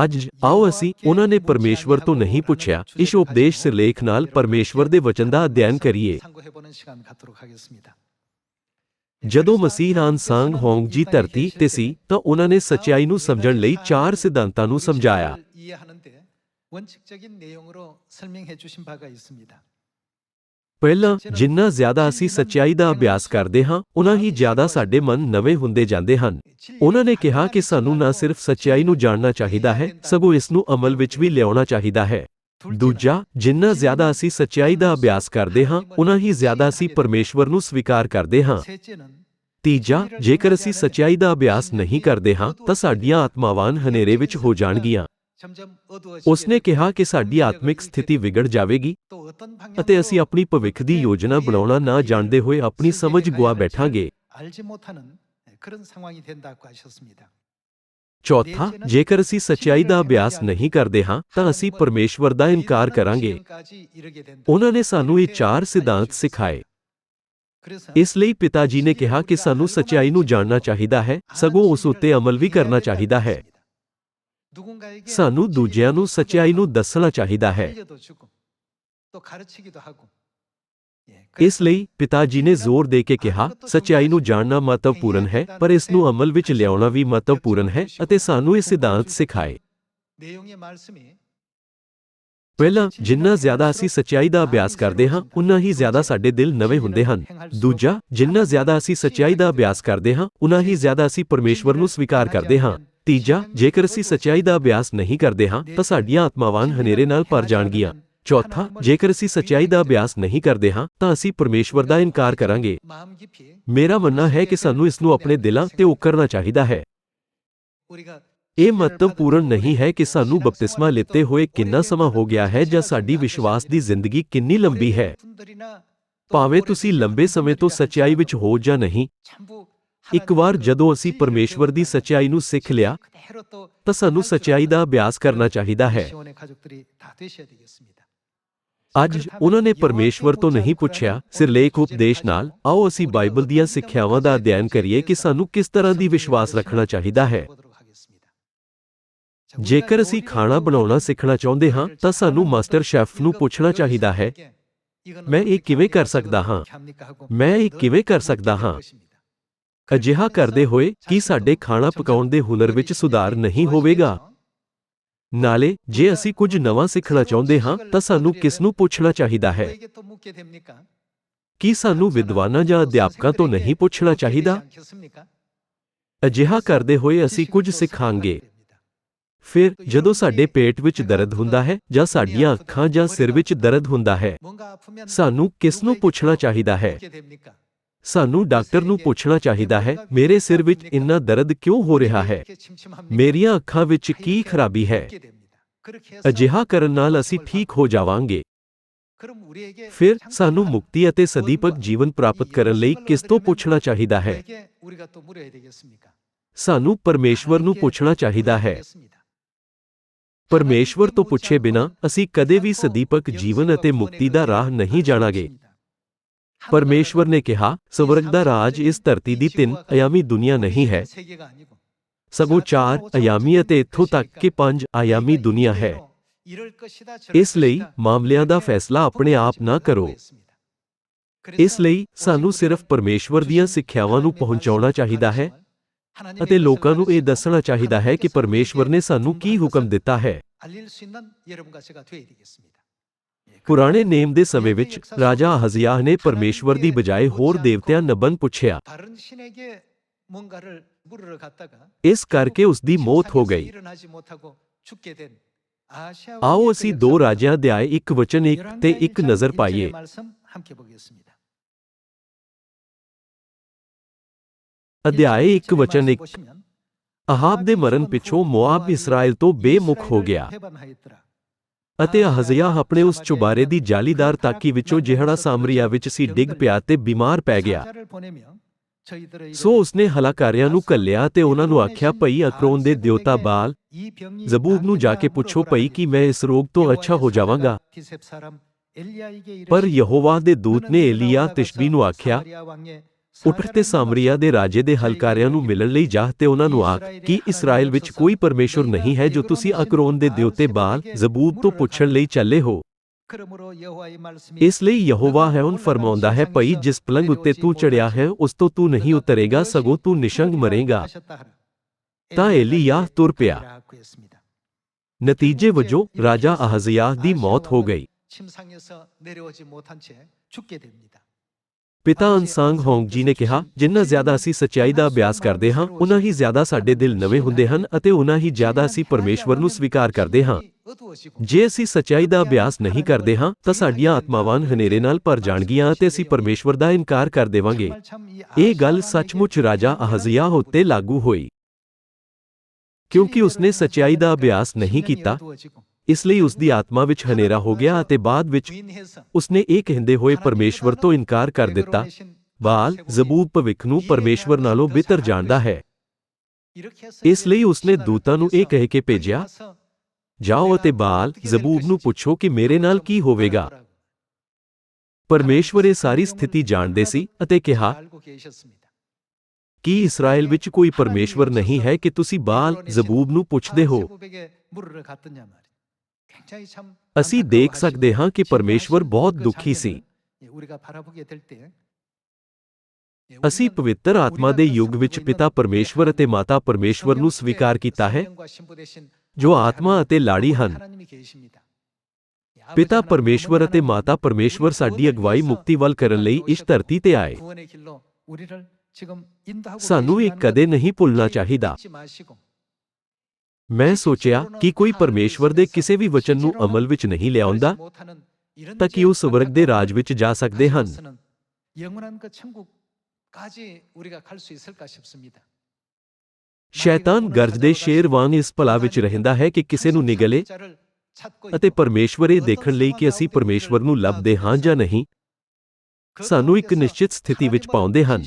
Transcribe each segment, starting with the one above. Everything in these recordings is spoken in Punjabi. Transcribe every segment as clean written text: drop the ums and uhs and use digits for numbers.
ਅੱਜ ਆਓ ਅਸੀਂ ਉਹਨਾਂ ਨੇ ਪਰਮੇਸ਼ਵਰ ਤੋਂ ਨਹੀਂ ਪੁੱਛਿਆ ਇਸ ਉਪਦੇਸ਼ ਸਿਰਲੇਖ ਨਾਲ ਪਰਮੇਸ਼ਵਰ ਦੇ ਵਚਨ ਦਾ ਅਧਿਐਨ ਕਰੀਏ। ਜਦੋਂ ਮਸੀਹ ਆਨਸਾਂਗ ਹੋਂਗ ਜੀ ਧਰਤੀ ਤੇ ਸੀ ਤਾਂ ਉਹਨਾਂ ਨੇ ਸੱਚਾਈ ਨੂੰ ਸਮਝਣ ਲਈ 4 ਸਿਧਾਂਤਾਂ ਨੂੰ ਸਮਝਾਇਆ। ਪਹਿਲਾਂ, ਜਿੰਨਾ ਜ਼ਿਆਦਾ ਅਸੀਂ ਸੱਚਾਈ ਦਾ ਅਭਿਆਸ ਕਰਦੇ ਹਾਂ, ਉਨਾ ਹੀ ਜ਼ਿਆਦਾ ਸਾਡੇ ਮਨ ਨਵੇਂ ਹੁੰਦੇ ਜਾਂਦੇ ਹਨ। ਉਹਨਾਂ ਨੇ ਕਿਹਾ ਕਿ ਸਾਨੂੰ ਨਾ ਸਿਰਫ ਸੱਚਾਈ ਨੂੰ ਜਾਣਨਾ ਚਾਹੀਦਾ ਹੈ, ਸਗੋਂ ਇਸ ਨੂੰ ਅਮਲ ਵਿੱਚ ਵੀ ਲਿਆਉਣਾ ਚਾਹੀਦਾ ਹੈ। ਦੂਜਾ, ਜਿੰਨਾ ਜ਼ਿਆਦਾ ਅਸੀਂ ਸੱਚਾਈ ਦਾ ਅਭਿਆਸ ਕਰਦੇ ਹਾਂ, ਉਨਾ ਹੀ ਜ਼ਿਆਦਾ ਅਸੀਂ ਪਰਮੇਸ਼ਵਰ ਨੂੰ ਸਵੀਕਾਰ ਕਰਦੇ ਹਾਂ। ਤੀਜਾ, ਜੇਕਰ ਅਸੀਂ ਸੱਚਾਈ ਦਾ ਅਭਿਆਸ ਨਹੀਂ ਕਰਦੇ ਹਾਂ ਤਾਂ ਸਾਡੀਆਂ ਆਤਮਾਵਾਂ ਹਨੇਰੇ ਵਿੱਚ ਹੋ ਜਾਣਗੀਆਂ। ਉਸਨੇ ਕਿਹਾ ਕਿ ਸਾਡੀ ਆਤਮਿਕ ਸਥਿਤੀ ਵਿਗੜ ਜਾਵੇਗੀ ਅਤੇ ਅਸੀਂ ਆਪਣੀ ਭਵਿੱਖ ਦੀ ਯੋਜਨਾ ਬਣਾਉਣਾ ਨਾ ਜਾਣਦੇ ਹੋਏ ਆਪਣੀ ਸਮਝ ਗੁਆ ਬੈਠਾਂਗੇ। ਚੌਥਾ, ਜੇਕਰ ਅਸੀਂ ਸੱਚਾਈ ਦਾ ਅਭਿਆਸ ਨਹੀਂ ਕਰਦੇ ਹਾਂ ਤਾਂ ਅਸੀਂ ਪਰਮੇਸ਼ਵਰ ਦਾ ਇਨਕਾਰ ਕਰਾਂਗੇ। ਉਹਨਾਂ ਨੇ ਸਾਨੂੰ ਇਹ 4 ਸਿਧਾਂਤ ਸਿਖਾਏ। ਇਸ ਲਈ ਪਿਤਾ ਜੀ ਨੇ ਕਿਹਾ ਕਿ ਸਾਨੂੰ ਸੱਚਾਈ ਨੂੰ ਜਾਣਨਾ ਚਾਹੀਦਾ ਹੈ, ਸਗੋਂ ਉਸ ਉੱਤੇ ਅਮਲ ਵੀ ਕਰਨਾ ਚਾਹੀਦਾ ਹੈ। ਸਾਨੂੰ ਦੂਜਿਆਂ ਨੂੰ ਸੱਚਾਈ ਨੂੰ ਦੱਸਣਾ ਚਾਹੀਦਾ ਹੈ। ਇਸ ਲਈ ਪਿਤਾ ਜੀ ਨੇ ਜ਼ੋਰ ਦੇ ਕੇ ਕਿਹਾ, ਸੱਚਾਈ ਨੂੰ ਜਾਣਨਾ ਮਹੱਤਵਪੂਰਨ ਹੈ, ਪਰ ਇਸ ਨੂੰ ਅਮਲ ਵਿੱਚ ਲਿਆਉਣਾ ਵੀ ਮਹੱਤਵਪੂਰਨ ਹੈ ਅਤੇ ਸਾਨੂੰ ਇਹ ਸਿਧਾਂਤ ਸਿਖਾਏ। ਪਹਿਲਾਂ, ਜਿੰਨਾ ਜ਼ਿਆਦਾ ਅਸੀਂ ਸੱਚਾਈ ਦਾ ਅਭਿਆਸ ਕਰਦੇ ਹਾਂ, ਉਨਾ ਹੀ ਜ਼ਿਆਦਾ ਸਾਡੇ ਦਿਲ ਨਵੇਂ ਹੁੰਦੇ ਹਨ। ਦੂਜਾ, ਜਿੰਨਾ ਜ਼ਿਆਦਾ ਅਸੀਂ ਸੱਚਾਈ ਦਾ ਅਭਿਆਸ ਕਰਦੇ ਹਾਂ, ਉਨਾ ਹੀ ਜ਼ਿਆਦਾ ਅਸੀਂ ਪਰਮੇਸ਼ਵਰ ਨੂੰ ਸਵੀਕਾਰ ਕਰਦੇ ਹਾਂ। ਤੀਜਾ, ਜੇਕਰ ਅਸੀਂ ਸੱਚਾਈ ਦਾ ਅਭਿਆਸ ਨਹੀਂ ਕਰਦੇ ਹਾਂ ਤਾਂ ਸਾਡੀਆਂ ਆਤਮਾਵਾਂ ਹਨੇਰੇ ਨਾਲ ਭਰ ਜਾਣਗੀਆਂ। ਚੌਥਾ, ਜੇਕਰ ਅਸੀਂ ਸੱਚਾਈ ਦਾ ਅਭਿਆਸ ਨਹੀਂ ਕਰਦੇ ਹਾਂ ਤਾਂ ਅਸੀਂ ਪਰਮੇਸ਼ਵਰ ਦਾ ਇਨਕਾਰ ਕਰਾਂਗੇ। ਮੇਰਾ ਮੰਨਣਾ ਹੈ ਕਿ ਸਾਨੂੰ ਇਸ ਨੂੰ ਆਪਣੇ ਦਿਲਾਂ ਤੇ ਉਕਰਨਾ ਚਾਹੀਦਾ ਹੈ। ਇਹ ਮਹੱਤਵਪੂਰਨ ਨਹੀਂ ਹੈ ਕਿ ਸਾਨੂੰ ਬਪਤਿਸਮਾ ਲਿੱਤੇ ਹੋਏ ਕਿੰਨਾ ਸਮਾਂ ਹੋ ਗਿਆ ਹੈ ਜਾਂ ਸਾਡੀ ਵਿਸ਼ਵਾਸ ਦੀ ਜ਼ਿੰਦਗੀ ਕਿੰਨੀ ਲੰਬੀ ਹੈ। ਭਾਵੇਂ ਤੁਸੀਂ ਲੰਬੇ ਸਮੇਂ ਤੋਂ ਸੱਚਾਈ ਵਿੱਚ ਹੋ ਜਾਂ ਨਹੀਂ, ਇੱਕ ਵਾਰ ਜਦੋਂ ਅਸੀਂ ਪਰਮੇਸ਼ਵਰ ਦੀ ਸੱਚਾਈ ਨੂੰ ਸਿੱਖ ਲਿਆ ਤਾਂ ਸਾਨੂੰ ਸੱਚਾਈ ਦਾ ਅਭਿਆਸ ਕਰਨਾ ਚਾਹੀਦਾ ਹੈ। ਅੱਜ ਉਹਨਾਂ ਨੇ ਪਰਮੇਸ਼ਵਰ ਤੋਂ ਨਹੀਂ ਪੁੱਛਿਆ। ਸਿਰਲੇਖ ਉਪਦੇਸ਼ ਨਾਲ ਆਓ ਅਸੀਂ ਬਾਈਬਲ ਦੀਆਂ ਸਿੱਖਿਆਵਾਂ ਦਾ ਅਧਿਐਨ ਕਰੀਏ ਕਿ ਸਾਨੂੰ ਕਿਸ ਤਰ੍ਹਾਂ ਦੀ ਵਿਸ਼ਵਾਸ ਰੱਖਣਾ ਚਾਹੀਦਾ ਹੈ। ਜੇਕਰ ਅਸੀਂ ਖਾਣਾ ਬਣਾਉਣਾ ਸਿੱਖਣਾ ਚਾਹੁੰਦੇ ਹਾਂ ਤਾਂ ਸਾਨੂੰ ਮਾਸਟਰ ਸ਼ੈਫ ਨੂੰ ਪੁੱਛਣਾ ਚਾਹੀਦਾ ਹੈ, ਮੈਂ ਇਹ ਕਿਵੇਂ ਕਰ ਸਕਦਾ ਹਾਂ? ਮੈਂ ਇਹ ਕਿਵੇਂ ਕਰ ਸਕਦਾ ਹਾਂ? ਅਜਿਹਾ ਕਰਦੇ ਹੋਏ ਕੀ ਸਾਡੇ ਖਾਣਾ ਪਕਾਉਣ ਦੇ ਹੁਨਰ ਵਿੱਚ ਸੁਧਾਰ ਨਹੀਂ ਹੋਵੇਗਾ? ਨਾਲੇ, ਜੇ ਅਸੀਂ ਕੁਝ ਨਵਾਂ ਸਿੱਖਣਾ ਚਾਹੁੰਦੇ ਹਾਂ ਤਾਂ ਸਾਨੂੰ ਕਿਸ ਨੂੰ ਪੁੱਛਣਾ ਚਾਹੀਦਾ ਹੈ? ਕੀ ਸਾਨੂੰ ਵਿਦਵਾਨਾਂ ਜਾਂ ਅਧਿਆਪਕਾਂ ਤੋਂ ਨਹੀਂ ਪੁੱਛਣਾ ਚਾਹੀਦਾ? ਅਜਿਹਾ ਕਰਦੇ ਹੋਏ ਅਸੀਂ ਕੁਝ ਸਿੱਖਾਂਗੇ। ਫਿਰ, ਜਦੋਂ ਸਾਡੇ ਪੇਟ ਵਿੱਚ ਦਰਦ ਹੁੰਦਾ ਹੈ ਜਾਂ ਸਾਡੀਆਂ ਅੱਖਾਂ ਜਾਂ ਸਿਰ ਵਿੱਚ ਦਰਦ ਹੁੰਦਾ ਹੈ, ਸਾਨੂੰ ਕਿਸ ਨੂੰ ਪੁੱਛਣਾ ਚਾਹੀਦਾ ਹੈ? ਸਾਨੂੰ ਡਾਕਟਰ ਨੂੰ ਪੁੱਛਣਾ ਚਾਹੀਦਾ ਹੈ, ਮੇਰੇ ਸਿਰ ਵਿੱਚ ਇੰਨਾ ਦਰਦ ਕਿਉਂ ਹੋ ਰਿਹਾ ਹੈ? ਮੇਰੀਆਂ ਅੱਖਾਂ ਵਿੱਚ ਕੀ ਖਰਾਬੀ ਹੈ? ਅਜਿਹਾ ਕਰਨ ਨਾਲ ਅਸੀਂ ਠੀਕ ਹੋ ਜਾਵਾਂਗੇ। ਫਿਰ, ਸਾਨੂੰ ਮੁਕਤੀ ਅਤੇ ਸਦੀਪਕ ਜੀਵਨ ਪ੍ਰਾਪਤ ਕਰਨ ਲਈ ਕਿਸ ਤੋਂ ਪੁੱਛਣਾ ਚਾਹੀਦਾ ਹੈ? ਸਾਨੂੰ ਪਰਮੇਸ਼ਵਰ ਨੂੰ ਪੁੱਛਣਾ ਚਾਹੀਦਾ ਹੈ। ਪਰਮੇਸ਼ਵਰ ਤੋਂ ਪੁੱਛੇ ਬਿਨਾਂ ਅਸੀਂ ਕਦੇ ਵੀ ਸਦੀਪਕ ਜੀਵਨ ਅਤੇ ਮੁਕਤੀ ਦਾ ਰਾਹ ਨਹੀਂ ਜਾਣਾਂਗੇ। ਪਰਮੇਸ਼ਵਰ ਨੇ ਕਿਹਾ, ਸਵਰਗ ਦਾ ਰਾਜ ਇਸ ਧਰਤੀ ਦੀ 3 ਆਯਾਮੀ ਦੁਨੀਆ ਨਹੀਂ ਹੈ, ਸਗੋਂ 4 ਆਯਾਮੀ ਅਤੇ ਇੱਥੋਂ ਤੱਕ ਕਿ 5 ਆਯਾਮੀ ਦੁਨੀਆ ਹੈ। ਇਸ ਲਈ ਮਾਮਲਿਆਂ ਦਾ ਫੈਸਲਾ ਆਪਣੇ ਆਪ ਨਾ ਕਰੋ। ਇਸ ਲਈ ਸਾਨੂੰ ਸਿਰਫ ਪਰਮੇਸ਼ਵਰ ਦੀਆਂ ਸਿੱਖਿਆਵਾਂ ਨੂੰ ਪਹੁੰਚਾਉਣਾ ਚਾਹੀਦਾ ਹੈ ਅਤੇ ਲੋਕਾਂ ਨੂੰ ਇਹ ਦੱਸਣਾ ਚਾਹੀਦਾ ਹੈ ਕਿ ਪਰਮੇਸ਼ਵਰ ਨੇ ਸਾਨੂੰ ਕੀ ਹੁਕਮ ਦਿੱਤਾ ਹੈ। ਪੁਰਾਣੇ ਨੇਮ ਦੇ ਸਮੇਂ ਵਿੱਚ ਰਾਜਾ ਅਹਜ਼ਿਯਾਹ ਨੇ ਪਰਮੇਸ਼ਵਰ ਦੀ ਬਜਾਏ ਹੋਰ ਦੇਵਤਿਆਂ ਨਬਨ ਪੁੱਛਿਆ। ਇਸ ਕਰਕੇ ਉਸ ਦੀ ਮੌਤ ਹੋ ਗਈ। ਆਓ ਅਸੀਂ 2 ਰਾਜਿਆਂ ਅਧਿਆਇ 1 ਵਚਨ 1 ਤੇ 1 ਨਜ਼ਰ ਪਾਈਏ। ਅਧਿਆਇ 1 ਵਚਨ 1। ਅਹਾਬ ਦੇ ਮਰਨ ਪਿੱਛੋਂ ਮੋਆਬ ਇਸਰਾਇਲ ਤੋਂ ਬੇਮੁਖ ਹੋ ਗਿਆ ਅਤੇ ਅਹਜ਼ਿਯਾਹ ਆਪਣੇ ਉਸ ਚੁਬਾਰੇ ਦੀ ਜਾਲੀਦਾਰ ਤਾਕੀ ਵਿੱਚੋਂ ਜਿਹੜਾ ਸਾਮਰੀਆ ਵਿੱਚ ਸੀ ਡਿੱਗ ਪਿਆ ਤੇ ਬਿਮਾਰ ਪੈ ਗਿਆ। ਸੋ ਉਸਨੇ ਹਲਾਕਾਰਿਆਂ ਨੂੰ ਘੱਲਿਆ ਤੇ ਉਹਨਾਂ ਨੂੰ ਆਖਿਆ, ਭਈ ਅਕਰੋਨ ਦੇ ਦਿਉਤਾ ਬਾਲ ਜ਼ਬੂਬ ਨੂੰ ਜਾ ਕੇ ਪੁੱਛੋ ਭਈ ਕਿ ਮੈਂ ਇਸ ਰੋਗ ਤੋਂ ਅੱਛਾ ਹੋ ਜਾਵਾਂਗਾ। ਪਰ ਯਹੋਵਾ ਦੇ ਦੂਤ ਨੇ ਏਲੀਯਾਹ ਤਿਸ਼ਬੀ ਨੂੰ ਆਖਿਆ, ਉੱਠ ਤੇ ਸਾਮਰੀਆ ਦੇ ਰਾਜੇ ਦੇ ਹਲਕਾਰਿਆਂ ਨੂੰ ਮਿਲਣ ਲਈ ਜਾ ਤੇ ਉਹਨਾਂ ਨੂੰ ਆਖ ਕਿ ਇਸਰਾਇਲ ਵਿੱਚ ਕੋਈ ਪਰਮੇਸ਼ਵਰ ਨਹੀਂ ਹੈ ਜੋ ਤੁਸੀਂ ਅਕਰੋਨ ਦੇ ਦਿਉਤੇ ਬਾਲ ਜ਼ਬੂਬ ਤੋਂ ਪੁੱਛਣ ਲਈ ਚੱਲੇ ਹੋ। ਇਸ ਲਈ ਯਹੋਵਾ ਹੈਵਨ ਫਰਮਾਉਂਦਾ ਹੈ, ਭਈ ਜਿਸ ਪਲੰਗ ਉੱਤੇ ਤੂੰ ਚੜਿਆ ਹੈ ਉਸ ਤੋਂ ਤੂੰ ਨਹੀਂ ਉਤਰੇਗਾ, ਸਗੋਂ ਤੂੰ ਨਿਸ਼ੰਗ ਮਰੇਗਾ। ਤਾਂ ਏਲੀਯਾਹ ਤੁਰ ਪਿਆ। ਨਤੀਜੇ ਵਜੋਂ ਰਾਜਾ ਅਹਜ਼ਿਯਾਹ ਦੀ ਮੌਤ ਹੋ ਗਈ। ਪਿਤਾ ਅਨਸਾਂਗ ਹੋਂਗ ਜੀ ਨੇ ਕਿਹਾ, ਜਿੰਨਾ ਜ਼ਿਆਦਾ ਅਸੀਂ ਸੱਚਾਈ ਦਾ ਅਭਿਆਸ ਕਰਦੇ ਹਾਂ, ਉਨਾ ਹੀ ਜ਼ਿਆਦਾ ਸਾਡੇ ਦਿਲ ਨਵੇਂ ਹੁੰਦੇ ਹਨ ਅਤੇ ਉਨਾ ਹੀ ਜ਼ਿਆਦਾ ਅਸੀਂ ਪਰਮੇਸ਼ਵਰ ਨੂੰ ਸਵੀਕਾਰ ਕਰਦੇ ਹਾਂ। ਜੇ ਅਸੀਂ ਸੱਚਾਈ ਦਾ ਅਭਿਆਸ ਨਹੀਂ ਕਰਦੇ ਹਾਂ ਤਾਂ ਸਾਡੀਆਂ ਆਤਮਾਵਾਂ ਹਨੇਰੇ ਨਾਲ ਭਰ ਜਾਣਗੀਆਂ ਅਤੇ ਅਸੀਂ ਪਰਮੇਸ਼ਵਰ ਦਾ ਇਨਕਾਰ ਕਰ ਦੇਵਾਂਗੇ। ਇਹ ਗੱਲ ਸੱਚਮੁੱਚ ਰਾਜਾ ਅਹਜ਼ਿਯਾਹ ਉੱਤੇ ਲਾਗੂ ਹੋਈ। ਕਿਉਂਕਿ ਉਸਨੇ ਸੱਚਾਈ ਦਾ ਅਭਿਆਸ ਨਹੀਂ ਕੀਤਾ, ਇਸ ਲਈ ਉਸ ਦੀ ਆਤਮਾ ਵਿੱਚ ਹਨੇਰਾ ਹੋ ਗਿਆ ਅਤੇ ਬਾਅਦ ਵਿੱਚ ਉਸਨੇ ਇਹ ਕਹਿੰਦੇ ਹੋਏ ਪਰਮੇਸ਼ਵਰ ਤੋਂ ਇਨਕਾਰ ਕਰ ਦਿੱਤਾ, ਬਾਲ ਜ਼ਬੂਬ ਭਵਿੱਖ ਨੂੰ ਪਰਮੇਸ਼ਵਰ ਨਾਲੋਂ ਬਿਹਤਰ ਜਾਣਦਾ ਹੈ। ਇਸ ਲਈ ਉਸਨੇ ਦੂਤਾਂ ਨੂੰ ਇਹ ਕਹਿ ਕੇ ਭੇਜਿਆ, ਜਾਓ ਅਤੇ ਬਾਲ ਜ਼ਬੂਬ ਨੂੰ ਪੁੱਛੋ ਕਿ ਮੇਰੇ ਨਾਲ ਕੀ ਹੋਵੇਗਾ। ਪਰਮੇਸ਼ਵਰ ਇਹ ਸਾਰੀ ਸਥਿਤੀ ਜਾਣਦੇ ਸੀ ਅਤੇ ਕਿਹਾ, ਕੀ ਇਸਰਾਇਲ ਵਿੱਚ ਕੋਈ ਪਰਮੇਸ਼ਵਰ ਨਹੀਂ ਹੈ ਕਿ ਤੁਸੀਂ ਬਾਲ ਜ਼ਬੂਬ ਨੂੰ ਪੁੱਛਦੇ ਹੋ? ਅਸੀਂ ਦੇਖ ਸਕਦੇ ਹਾਂ ਕਿ ਪਰਮੇਸ਼ਵਰ ਬਹੁਤ ਦੁਖੀ ਸੀ। ਅਸੀਂ ਪਵਿੱਤਰ ਆਤਮਾ ਦੇ ਯੁੱਗ ਵਿੱਚ ਪਿਤਾ ਪਰਮੇਸ਼ਵਰ ਅਤੇ ਮਾਤਾ ਪਰਮੇਸ਼ਵਰ ਨੂੰ ਸਵੀਕਾਰ ਕੀਤਾ ਹੈ, ਜੋ ਆਤਮਾ ਅਤੇ ਲਾੜੀ ਹਨ। ਪਿਤਾ ਪਰਮੇਸ਼ਵਰ ਅਤੇ ਮਾਤਾ ਪਰਮੇਸ਼ਵਰ ਸਾਡੀ ਅਗਵਾਈ ਮੁਕਤੀ ਵੱਲ ਕਰਨ ਲਈ ਇਸ ਧਰਤੀ ਤੇ ਆਏ। ਸਾਨੂੰ ਇਹ ਕਦੇ ਨਹੀਂ ਭੁੱਲਣਾ ਚਾਹੀਦਾ। ਮੈਂ ਸੋਚਿਆ ਕਿ ਕੋਈ ਪਰਮੇਸ਼ਵਰ ਦੇ ਕਿਸੇ ਵੀ ਵਚਨ ਨੂੰ ਅਮਲ ਵਿੱਚ ਨਹੀਂ ਲਿਆਉਂਦਾ ਤਾਂ ਕਿ ਉਹ ਸਵਰਗ ਦੇ ਰਾਜ ਵਿੱਚ ਜਾ ਸਕਦੇ ਹਨ। ਸ਼ੈਤਾਨ ਗਰਜਦੇ ਸ਼ੇਰ ਵਾਂਗ ਇਸ ਭਲਾ ਵਿੱਚ ਰਹਿੰਦਾ ਹੈ ਕਿ ਕਿਸੇ ਨੂੰ ਨਿਗਲੇ ਅਤੇ ਪਰਮੇਸ਼ਵਰ ਇਹ ਦੇਖਣ ਲਈ ਕਿ ਅਸੀਂ ਪਰਮੇਸ਼ਵਰ ਨੂੰ ਲੱਭਦੇ ਹਾਂ ਜਾਂ ਨਹੀਂ, ਸਾਨੂੰ ਇੱਕ ਨਿਸ਼ਚਿਤ ਸਥਿਤੀ ਵਿੱਚ ਪਾਉਂਦੇ ਹਨ।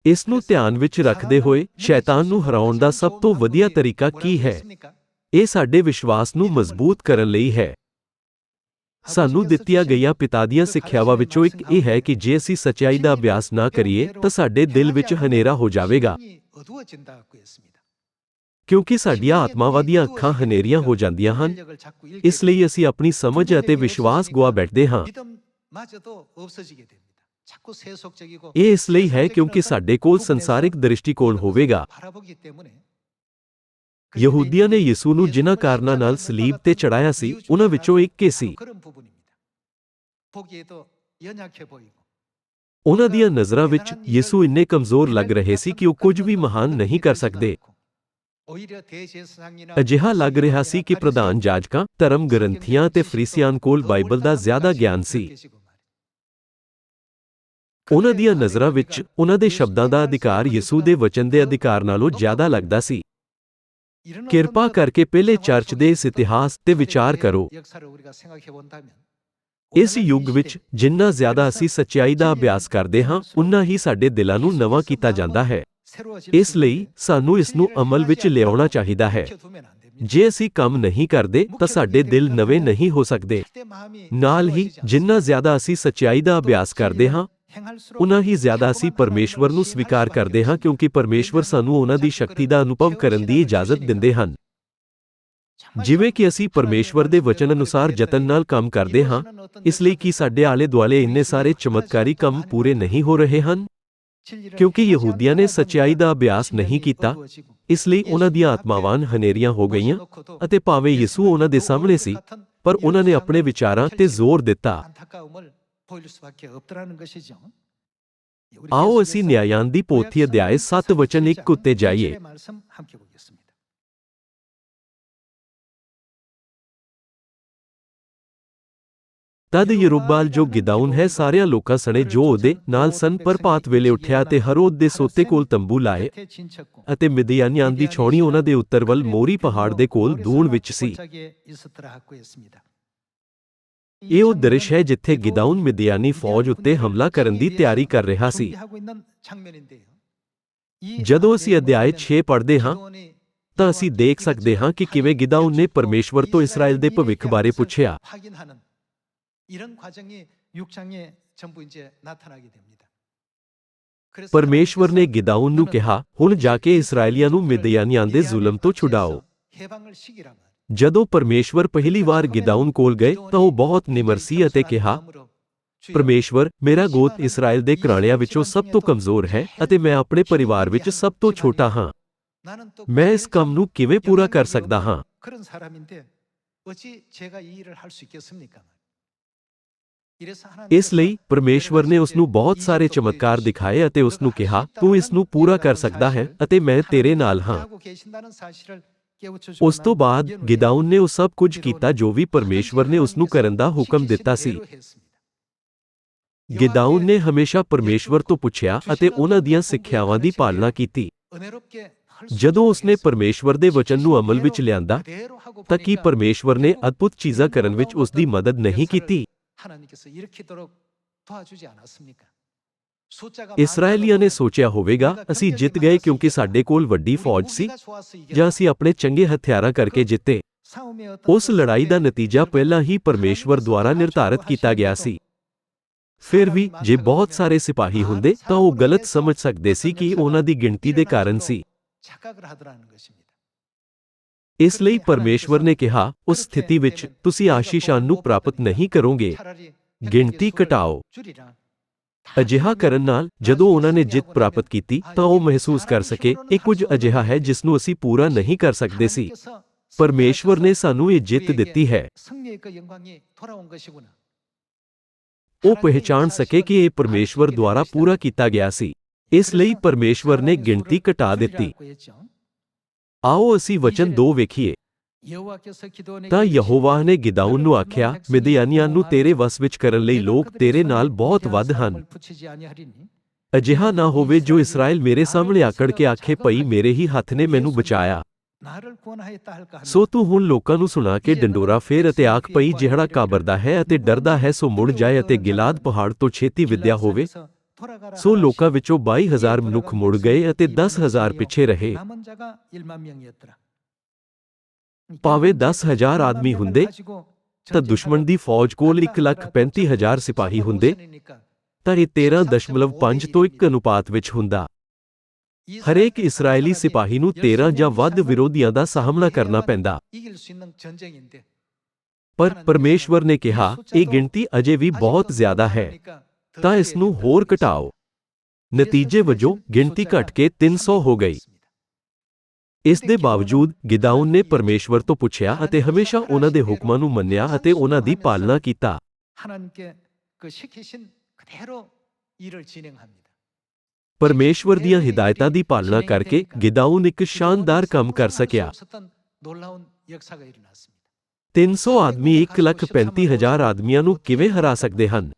ਇਸ ਨੂੰ ਧਿਆਨ ਵਿੱਚ ਰੱਖਦੇ ਹੋਏ ਸ਼ੈਤਾਨ ਨੂੰ ਹਰਾਉਣ ਦਾ ਸਭ ਤੋਂ ਵਧੀਆ ਤਰੀਕਾ ਕੀ ਹੈ? ਇਹ ਸਾਡੇ ਵਿਸ਼ਵਾਸ ਨੂੰ ਮਜ਼ਬੂਤ ਕਰਨ ਲਈ ਹੈ। ਸਾਨੂੰ ਦਿੱਤੀਆਂ ਗਈਆਂ ਪਿਤਾ ਦੀਆਂ ਸਿੱਖਿਆਵਾਂ ਵਿੱਚੋਂ ਇੱਕ ਇਹ ਹੈ ਕਿ ਜੇ ਅਸੀਂ ਸੱਚਾਈ ਦਾ ਅਭਿਆਸ ਨਾ ਕਰੀਏ ਤਾਂ ਸਾਡੇ ਦਿਲ ਵਿੱਚ ਹਨੇਰਾ ਹੋ ਜਾਵੇਗਾ, ਕਿਉਂਕਿ ਸਾਡੀਆਂ ਆਤਮਾਵਾਂ ਦੀਆਂ ਅੱਖਾਂ ਹਨੇਰੀਆਂ ਹੋ ਜਾਂਦੀਆਂ ਹਨ। ਇਸ ਲਈ ਅਸੀਂ ਆਪਣੀ ਸਮਝ ਅਤੇ ਵਿਸ਼ਵਾਸ ਗੁਆ ਬੈਠਦੇ ਹਾਂ। ਇਹ ਇਸ ਲਈ ਹੈ ਕਿਉਂਕਿ ਸਾਡੇ ਕੋਲ ਸੰਸਾਰਿਕ ਦ੍ਰਿਸ਼ਟੀਕੋਣ ਹੋਵੇਗਾ। ਯਹੂਦੀਆਂ ਨੇ ਯਿਸੂ ਨੂੰ ਜਿਨ੍ਹਾਂ ਕਾਰਨਾਂ ਨਾਲ ਸਲੀਬ ਤੇ ਚੜਾਇਆ ਸੀ, ਉਹਨਾਂ ਵਿੱਚੋਂ ਇੱਕ ਇਹ ਸੀ। ਉਹਨਾਂ ਦੀਆਂ ਨਜ਼ਰਾਂ ਵਿੱਚ ਯਿਸੂ ਇੰਨੇ ਕਮਜ਼ੋਰ ਲੱਗ ਰਹੇ ਸੀ ਕਿ ਉਹ ਕੁਝ ਵੀ ਮਹਾਨ ਨਹੀਂ ਕਰ ਸਕਦੇ। ਅਜਿਹਾ ਲੱਗ ਰਿਹਾ ਸੀ ਕਿ ਪ੍ਰਧਾਨ ਜਾਜਕਾਂ, ਧਰਮ ਗ੍ਰੰਥੀਆਂ ਤੇ ਫਰੀਸੀਆਂ ਕੋਲ ਬਾਈਬਲ ਦਾ ਜ਼ਿਆਦਾ ਗਿਆਨ ਸੀ। ਉਹਨਾਂ ਦੀਆਂ ਨਜ਼ਰਾਂ ਵਿੱਚ ਉਹਨਾਂ ਦੇ ਸ਼ਬਦਾਂ ਦਾ ਅਧਿਕਾਰ ਯਿਸੂ ਦੇ ਵਚਨ ਦੇ ਅਧਿਕਾਰ ਨਾਲੋਂ ਜ਼ਿਆਦਾ ਲੱਗਦਾ ਸੀ। ਕਿਰਪਾ ਕਰਕੇ ਪਹਿਲੇ ਚਰਚ ਦੇ ਇਸ ਇਤਿਹਾਸ ਤੇ ਵਿਚਾਰ ਕਰੋ। ਇਸ ਯੁੱਗ ਵਿੱਚ ਜਿੰਨਾ ਜ਼ਿਆਦਾ ਅਸੀਂ ਸੱਚਾਈ ਦਾ ਅਭਿਆਸ ਕਰਦੇ ਹਾਂ, ਉਨਾ ਹੀ ਸਾਡੇ ਦਿਲਾਂ ਨੂੰ ਨਵਾਂ ਕੀਤਾ ਜਾਂਦਾ ਹੈ। ਇਸ ਲਈ ਸਾਨੂੰ ਇਸ ਨੂੰ ਅਮਲ ਵਿੱਚ ਲਿਆਉਣਾ ਚਾਹੀਦਾ ਹੈ। ਜੇ ਅਸੀਂ ਕੰਮ ਨਹੀਂ ਕਰਦੇ ਤਾਂ ਸਾਡੇ ਦਿਲ ਨਵੇਂ ਨਹੀਂ ਹੋ ਸਕਦੇ। ਨਾਲ ਹੀ ਜਿੰਨਾ ਜ਼ਿਆਦਾ ਅਸੀਂ ਸੱਚਾਈ ਦਾ ਅਭਿਆਸ ਕਰਦੇ ਹਾਂ, ਉਨਾ ਹੀ ਜ਼ਿਆਦਾ ਅਸੀਂ ਪਰਮੇਸ਼ਵਰ ਨੂੰ ਸਵੀਕਾਰ ਕਰਦੇ ਹਾਂ, ਕਿਉਂਕਿ ਪਰਮੇਸ਼ਵਰ ਸਾਨੂੰ ਉਹਨਾਂ ਦੀ ਸ਼ਕਤੀ ਦਾ ਅਨੁਭਵ ਕਰਨ ਦੀ ਇਜਾਜ਼ਤ ਦਿੰਦੇ ਹਨ। ਜਿਵੇਂ ਕਿ ਅਸੀਂ ਪਰਮੇਸ਼ਵਰ ਦੇ ਵਚਨ ਅਨੁਸਾਰ ਯਤਨ ਨਾਲ ਕੰਮ ਕਰਦੇ ਹਾਂ, ਇਸ ਲਈ ਕਿ ਸਾਡੇ ਆਲੇ ਦੁਆਲੇ ਇੰਨੇ ਸਾਰੇ ਚਮਤਕਾਰੀ ਕੰਮ ਪੂਰੇ ਨਹੀਂ ਹੋ ਰਹੇ ਹਨ, ਕਿਉਂਕਿ ਯਹੂਦੀਆਂ ਨੇ ਸੱਚਾਈ ਦਾ ਅਭਿਆਸ ਨਹੀਂ ਕੀਤਾ। ਇਸ ਲਈ ਉਹਨਾਂ ਦੀਆਂ ਆਤਮਾਵਾਂ ਹਨੇਰੀਆਂ ਹੋ ਗਈਆਂ ਅਤੇ ਭਾਵੇਂ ਯਿਸੂ ਉਹਨਾਂ ਦੇ ਸਾਹਮਣੇ ਸੀ, ਪਰ ਉਹਨਾਂ ਨੇ ਆਪਣੇ ਵਿਚਾਰਾਂ ਤੇ ਜ਼ੋਰ ਦਿੱਤਾ। ਆਓ ਅਸੀਂ ਨਿਆਇਆਂ ਦੀ ਪੋਥੀ ਅਧਿਆਇ 7 ਵਚਨ 1 ਉੱਤੇ ਜਾਈਏ। ਤਦ ਯਰੁਬਾਲ ਜੋ ਗਿਦਾਉਨ ਹੈ ਸਾਰਿਆਂ ਲੋਕਾਂ ਸਣੇ ਜੋ ਉਹਦੇ ਨਾਲ ਸਨ ਪ੍ਰਭਾਤ ਵੇਲੇ ਉੱਠਿਆ ਤੇ ਹਰੋਦ ਦੇ ਸੋਤੇ ਕੋਲ ਤੰਬੂ ਲਾਏ ਅਤੇ ਮਿਦਿਆਨੀਆਂ ਦੀ ਛਾਉਣੀ ਉਹਨਾਂ ਦੇ ਉੱਤਰ ਵੱਲ ਮੋਰੀ ਪਹਾੜ ਦੇ ਕੋਲ ਦੂਣ ਵਿੱਚ ਸੀ। ਇਹ ਉਹ ਦ੍ਰਿਸ਼ ਹੈ ਜਿੱਥੇ ਗਿਦਾਉਨ ਮਿਦਿਆਨੀ ਫੌਜ ਉੱਤੇ ਹਮਲਾ ਕਰਨ ਦੀ ਤਿਆਰੀ ਕਰ ਰਿਹਾ ਸੀ। ਜਦੋਂ ਅਸੀਂ ਅਧਿਆਇ 6 ਪੜ੍ਹਦੇ ਹਾਂ ਤਾਂ ਅਸੀਂ ਦੇਖ ਸਕਦੇ ਹਾਂ ਕਿ ਕਿਵੇਂ ਗਿਦਾਉਨ ਨੇ ਪਰਮੇਸ਼ਵਰ ਤੋਂ ਇਸਰਾਇਲ ਦੇ ਭਵਿੱਖ ਬਾਰੇ ਪੁੱਛਿਆ। ਪਰਮੇਸ਼ਵਰ ਨੇ ਗਿਦਾਉਨ ਨੂੰ ਕਿਹਾ, ਹੁਣ ਜਾ ਕੇ ਇਸਰਾਏਲੀਆਂ ਨੂੰ ਮਿਦਿਆਨੀਆਂ ਦੇ ਜ਼ੁਲਮ ਤੋਂ ਛੁਡਾਓ। ਜਦੋਂ ਪਰਮੇਸ਼ਵਰ ਪਹਿਲੀ ਵਾਰ ਗਿਦਾਉਨ ਕੋਲ ਗਏ ਤਾਂ ਉਹ ਬਹੁਤ ਨਿਮਰ ਸੀ ਅਤੇ ਕਿਹਾ, ਪਰਮੇਸ਼ਵਰ, ਮੇਰਾ ਗੋਤ ਇਸਰਾਏਲ ਦੇ ਘਰਾਣਿਆਂ ਵਿੱਚੋਂ ਸਭ ਤੋਂ ਕਮਜ਼ੋਰ ਹੈ ਅਤੇ ਮੈਂ ਆਪਣੇ ਪਰਿਵਾਰ ਵਿੱਚ ਸਭ ਤੋਂ ਛੋਟਾ ਹਾਂ। ਮੈਂ ਇਸ ਕੰਮ ਨੂੰ ਕਿਵੇਂ ਪੂਰਾ ਕਰ ਸਕਦਾ ਹਾਂ? ਇਸ ਲਈ ਪਰਮੇਸ਼ਵਰ ਨੇ ਉਸ ਨੂੰ ਬਹੁਤ ਸਾਰੇ ਚਮਤਕਾਰ ਦਿਖਾਏ ਅਤੇ ਉਸ ਨੂੰ ਕਿਹਾ, ਤੂੰ ਇਸ ਨੂੰ ਪੂਰਾ ਕਰ ਸਕਦਾ ਹੈ ਅਤੇ ਮੈਂ ਤੇਰੇ ਨਾਲ ਹਾਂ। ਉਸ ਤੋਂ ਬਾਅਦ ਗਿਦਾਉਨ ਨੇ ਉਹ ਸਭ ਕੁਝ ਕੀਤਾ ਜੋ ਵੀ ਪਰਮੇਸ਼ਵਰ ਨੇ ਉਸ ਨੂੰ ਕਰਨ ਦਾ ਹੁਕਮ ਦਿੱਤਾ ਸੀ। ਗਿਦਾਉਨ ਨੇ ਹਮੇਸ਼ਾ ਪਰਮੇਸ਼ਵਰ ਤੋਂ ਪੁੱਛਿਆ ਅਤੇ ਉਹਨਾਂ ਦੀਆਂ ਸਿੱਖਿਆਵਾਂ ਦੀ ਪਾਲਣਾ ਕੀਤੀ। ਜਦੋਂ ਉਸਨੇ ਪਰਮੇਸ਼ਵਰ ਦੇ ਵਚਨ ਨੂੰ ਅਮਲ ਵਿੱਚ ਲਿਆਂਦਾ ਤਾਂ ਕੀ ਪਰਮੇਸ਼ਵਰ ਨੇ ਅਦਭੁਤ ਚੀਜ਼ਾਂ ਕਰਨ ਵਿੱਚ ਉਸ ਦੀ ਮਦਦ ਨਹੀਂ ਕੀਤੀ? ਇਸਰਾਏਲੀਆਂ ਨੇ ਸੋਚਿਆ ਹੋਵੇਗਾ, ਅਸੀਂ ਜਿੱਤ ਗਏ ਕਿਉਂਕਿ ਸਾਡੇ ਕੋਲ ਵੱਡੀ ਫੌਜ ਸੀ, ਜਾਂ ਅਸੀਂ ਆਪਣੇ ਚੰਗੇ ਹਥਿਆਰਾਂ ਕਰਕੇ ਜਿੱਤੇ। ਉਸ ਲੜਾਈ ਦਾ ਨਤੀਜਾ ਪਹਿਲਾਂ ਹੀ ਪਰਮੇਸ਼ਵਰ ਦੁਆਰਾ ਨਿਰਧਾਰਤ ਕੀਤਾ ਗਿਆ ਸੀ। ਫਿਰ ਵੀ ਜੇ ਬਹੁਤ ਸਾਰੇ ਸਿਪਾਹੀ ਹੁੰਦੇ ਤਾਂ ਉਹ ਗਲਤ ਸਮਝ ਸਕਦੇ ਸੀ ਕਿ ਉਹਨਾਂ ਦੀ ਗਿਣਤੀ ਦੇ ਕਾਰਨ ਸੀ। ਇਸ ਲਈ ਪਰਮੇਸ਼ਵਰ ਨੇ ਕਿਹਾ, ਉਸ ਸਥਿਤੀ ਵਿੱਚ ਤੁਸੀਂ ਆਸ਼ੀਸ਼ਾਂ ਨੂੰ ਪ੍ਰਾਪਤ ਨਹੀਂ ਕਰੋਗੇ, ਗਿਣਤੀ ਘਟਾਓ। ਅਜਿਹਾ ਕਰਨ ਨਾਲ ਜਦੋਂ ਉਹਨਾਂ ਨੇ ਜਿੱਤ ਪ੍ਰਾਪਤ ਕੀਤੀ ਤਾਂ ਉਹ ਮਹਿਸੂਸ ਕਰ ਸਕੇ, ਇਹ ਕੁਝ ਅਜਿਹਾ ਹੈ ਜਿਸ ਨੂੰ ਅਸੀਂ ਪੂਰਾ ਨਹੀਂ ਕਰ ਸਕਦੇ ਸੀ। ਪਰਮੇਸ਼ਵਰ ਨੇ ਸਾਨੂੰ ਇਹ ਜਿੱਤ ਦਿੱਤੀ ਹੈ। ਉਹ ਪਹਿਚਾਣ ਸਕੇ ਕਿ ਇਹ ਪਰਮੇਸ਼ਵਰ ਦੁਆਰਾ ਪੂਰਾ ਕੀਤਾ ਗਿਆ ਸੀ। ਇਸ ਲਈ ਪਰਮੇਸ਼ਵਰ ਨੇ ਗਿਣਤੀ ਘਟਾ ਦਿੱਤੀ। ਆਓ ਅਸੀਂ ਵਚਨ 2 ਵੇਖੀਏ। ਤਾਂ ਯਹੋਵਾਹ ਨੇ ਗਿਦਾਉਨ ਨੂੰ ਆਖਿਆ, ਮਿਦਿਆਨੀਆਂ ਨੂੰ ਤੇਰੇ ਵਸ ਵਿੱਚ ਕਰਨ ਲਈ ਲੋਕ ਤੇਰੇ ਨਾਲ ਬਹੁਤ ਵੱਧ ਹਨ। ਅਜਿਹਾ ਨਾ ਹੋਵੇ ਜੋ ਇਸਰਾਏਲ ਮੇਰੇ ਸਾਹਮਣੇ ਆਕੜ ਕੇ ਆਖੇ, ਭਈ ਮੇਰੇ ਹੀ ਹੱਥ ਨੇ ਮੈਨੂੰ ਬਚਾਇਆ। ਸੋ ਤੂੰ ਹੁਣ ਲੋਕਾਂ ਨੂੰ ਸੁਣਾ ਕੇ ਡੰਡੋਰਾ ਫੇਰ ਅਤੇ ਆਖ, ਭਈ ਜਿਹੜਾ ਕਾਬਰਦਾ ਹੈ ਅਤੇ ਡਰਦਾ ਹੈ ਸੋ ਮੁੜ ਜਾਏ ਅਤੇ ਗਿਲਾਦ ਪਹਾੜ ਤੋਂ ਛੇਤੀ ਵਿਦਿਆ ਹੋਵੇ। ਸੋ ਲੋਕਾਂ ਵਿੱਚੋਂ 22,000 ਮਨੁੱਖ ਮੁੜ ਗਏ ਅਤੇ 10,000 ਪਿੱਛੇ ਰਹੇ। ਭਾਵੇਂ 10,000 ਆਦਮੀ ਹੁੰਦੇ ਤਾਂ ਦੁਸ਼ਮਣ ਦੀ ਫੌਜ ਕੋਲ 1,35,000 ਸਿਪਾਹੀ ਹੁੰਦੇ ਤਾਂ ਇਹ 13.5 ਤੋਂ 1 ਅਨੁਪਾਤ ਵਿੱਚ ਹੁੰਦਾ। ਹਰੇਕ ਇਸਰਾਏਲੀ ਸਿਪਾਹੀ ਨੂੰ 13 ਜਾਂ ਵੱਧ ਵਿਰੋਧੀਆਂ ਦਾ ਸਾਹਮਣਾ ਕਰਨਾ ਪੈਂਦਾ। ਪਰ ਪਰਮੇਸ਼ਵਰ ਨੇ ਕਿਹਾ, ਇਹ ਗਿਣਤੀ ਅਜੇ ਵੀ ਬਹੁਤ ਜ਼ਿਆਦਾ ਹੈ, ਤਾਂ ਇਸ ਨੂੰ ਹੋਰ ਘਟਾਓ। ਨਤੀਜੇ ਵਜੋਂ ਗਿਣਤੀ ਘਟ ਕੇ 300 ਹੋ ਗਈ। ਇਸ ਦੇ ਬਾਵਜੂਦ ਗਿਦਾਉਨ ਨੇ ਪਰਮੇਸ਼ਵਰ ਤੋਂ ਪੁੱਛਿਆ ਅਤੇ ਹਮੇਸ਼ਾ ਉਹਨਾਂ ਦੇ ਹੁਕਮਾਂ ਨੂੰ ਮੰਨਿਆ ਅਤੇ ਉਹਨਾਂ ਦੀ ਪਾਲਣਾ ਕੀਤਾ। ਪਰਮੇਸ਼ਵਰ ਦੀਆਂ ਹਿਦਾਇਤਾਂ ਦੀ ਪਾਲਣਾ ਕਰਕੇ ਗਿਦਾਉਨ ਇੱਕ ਸ਼ਾਨਦਾਰ ਕੰਮ ਕਰ ਸਕਿਆ। 300 ਆਦਮੀ 1,35,000 ਆਦਮੀਆਂ ਨੂੰ ਕਿਵੇਂ ਹਰਾ ਸਕਦੇ ਹਨ?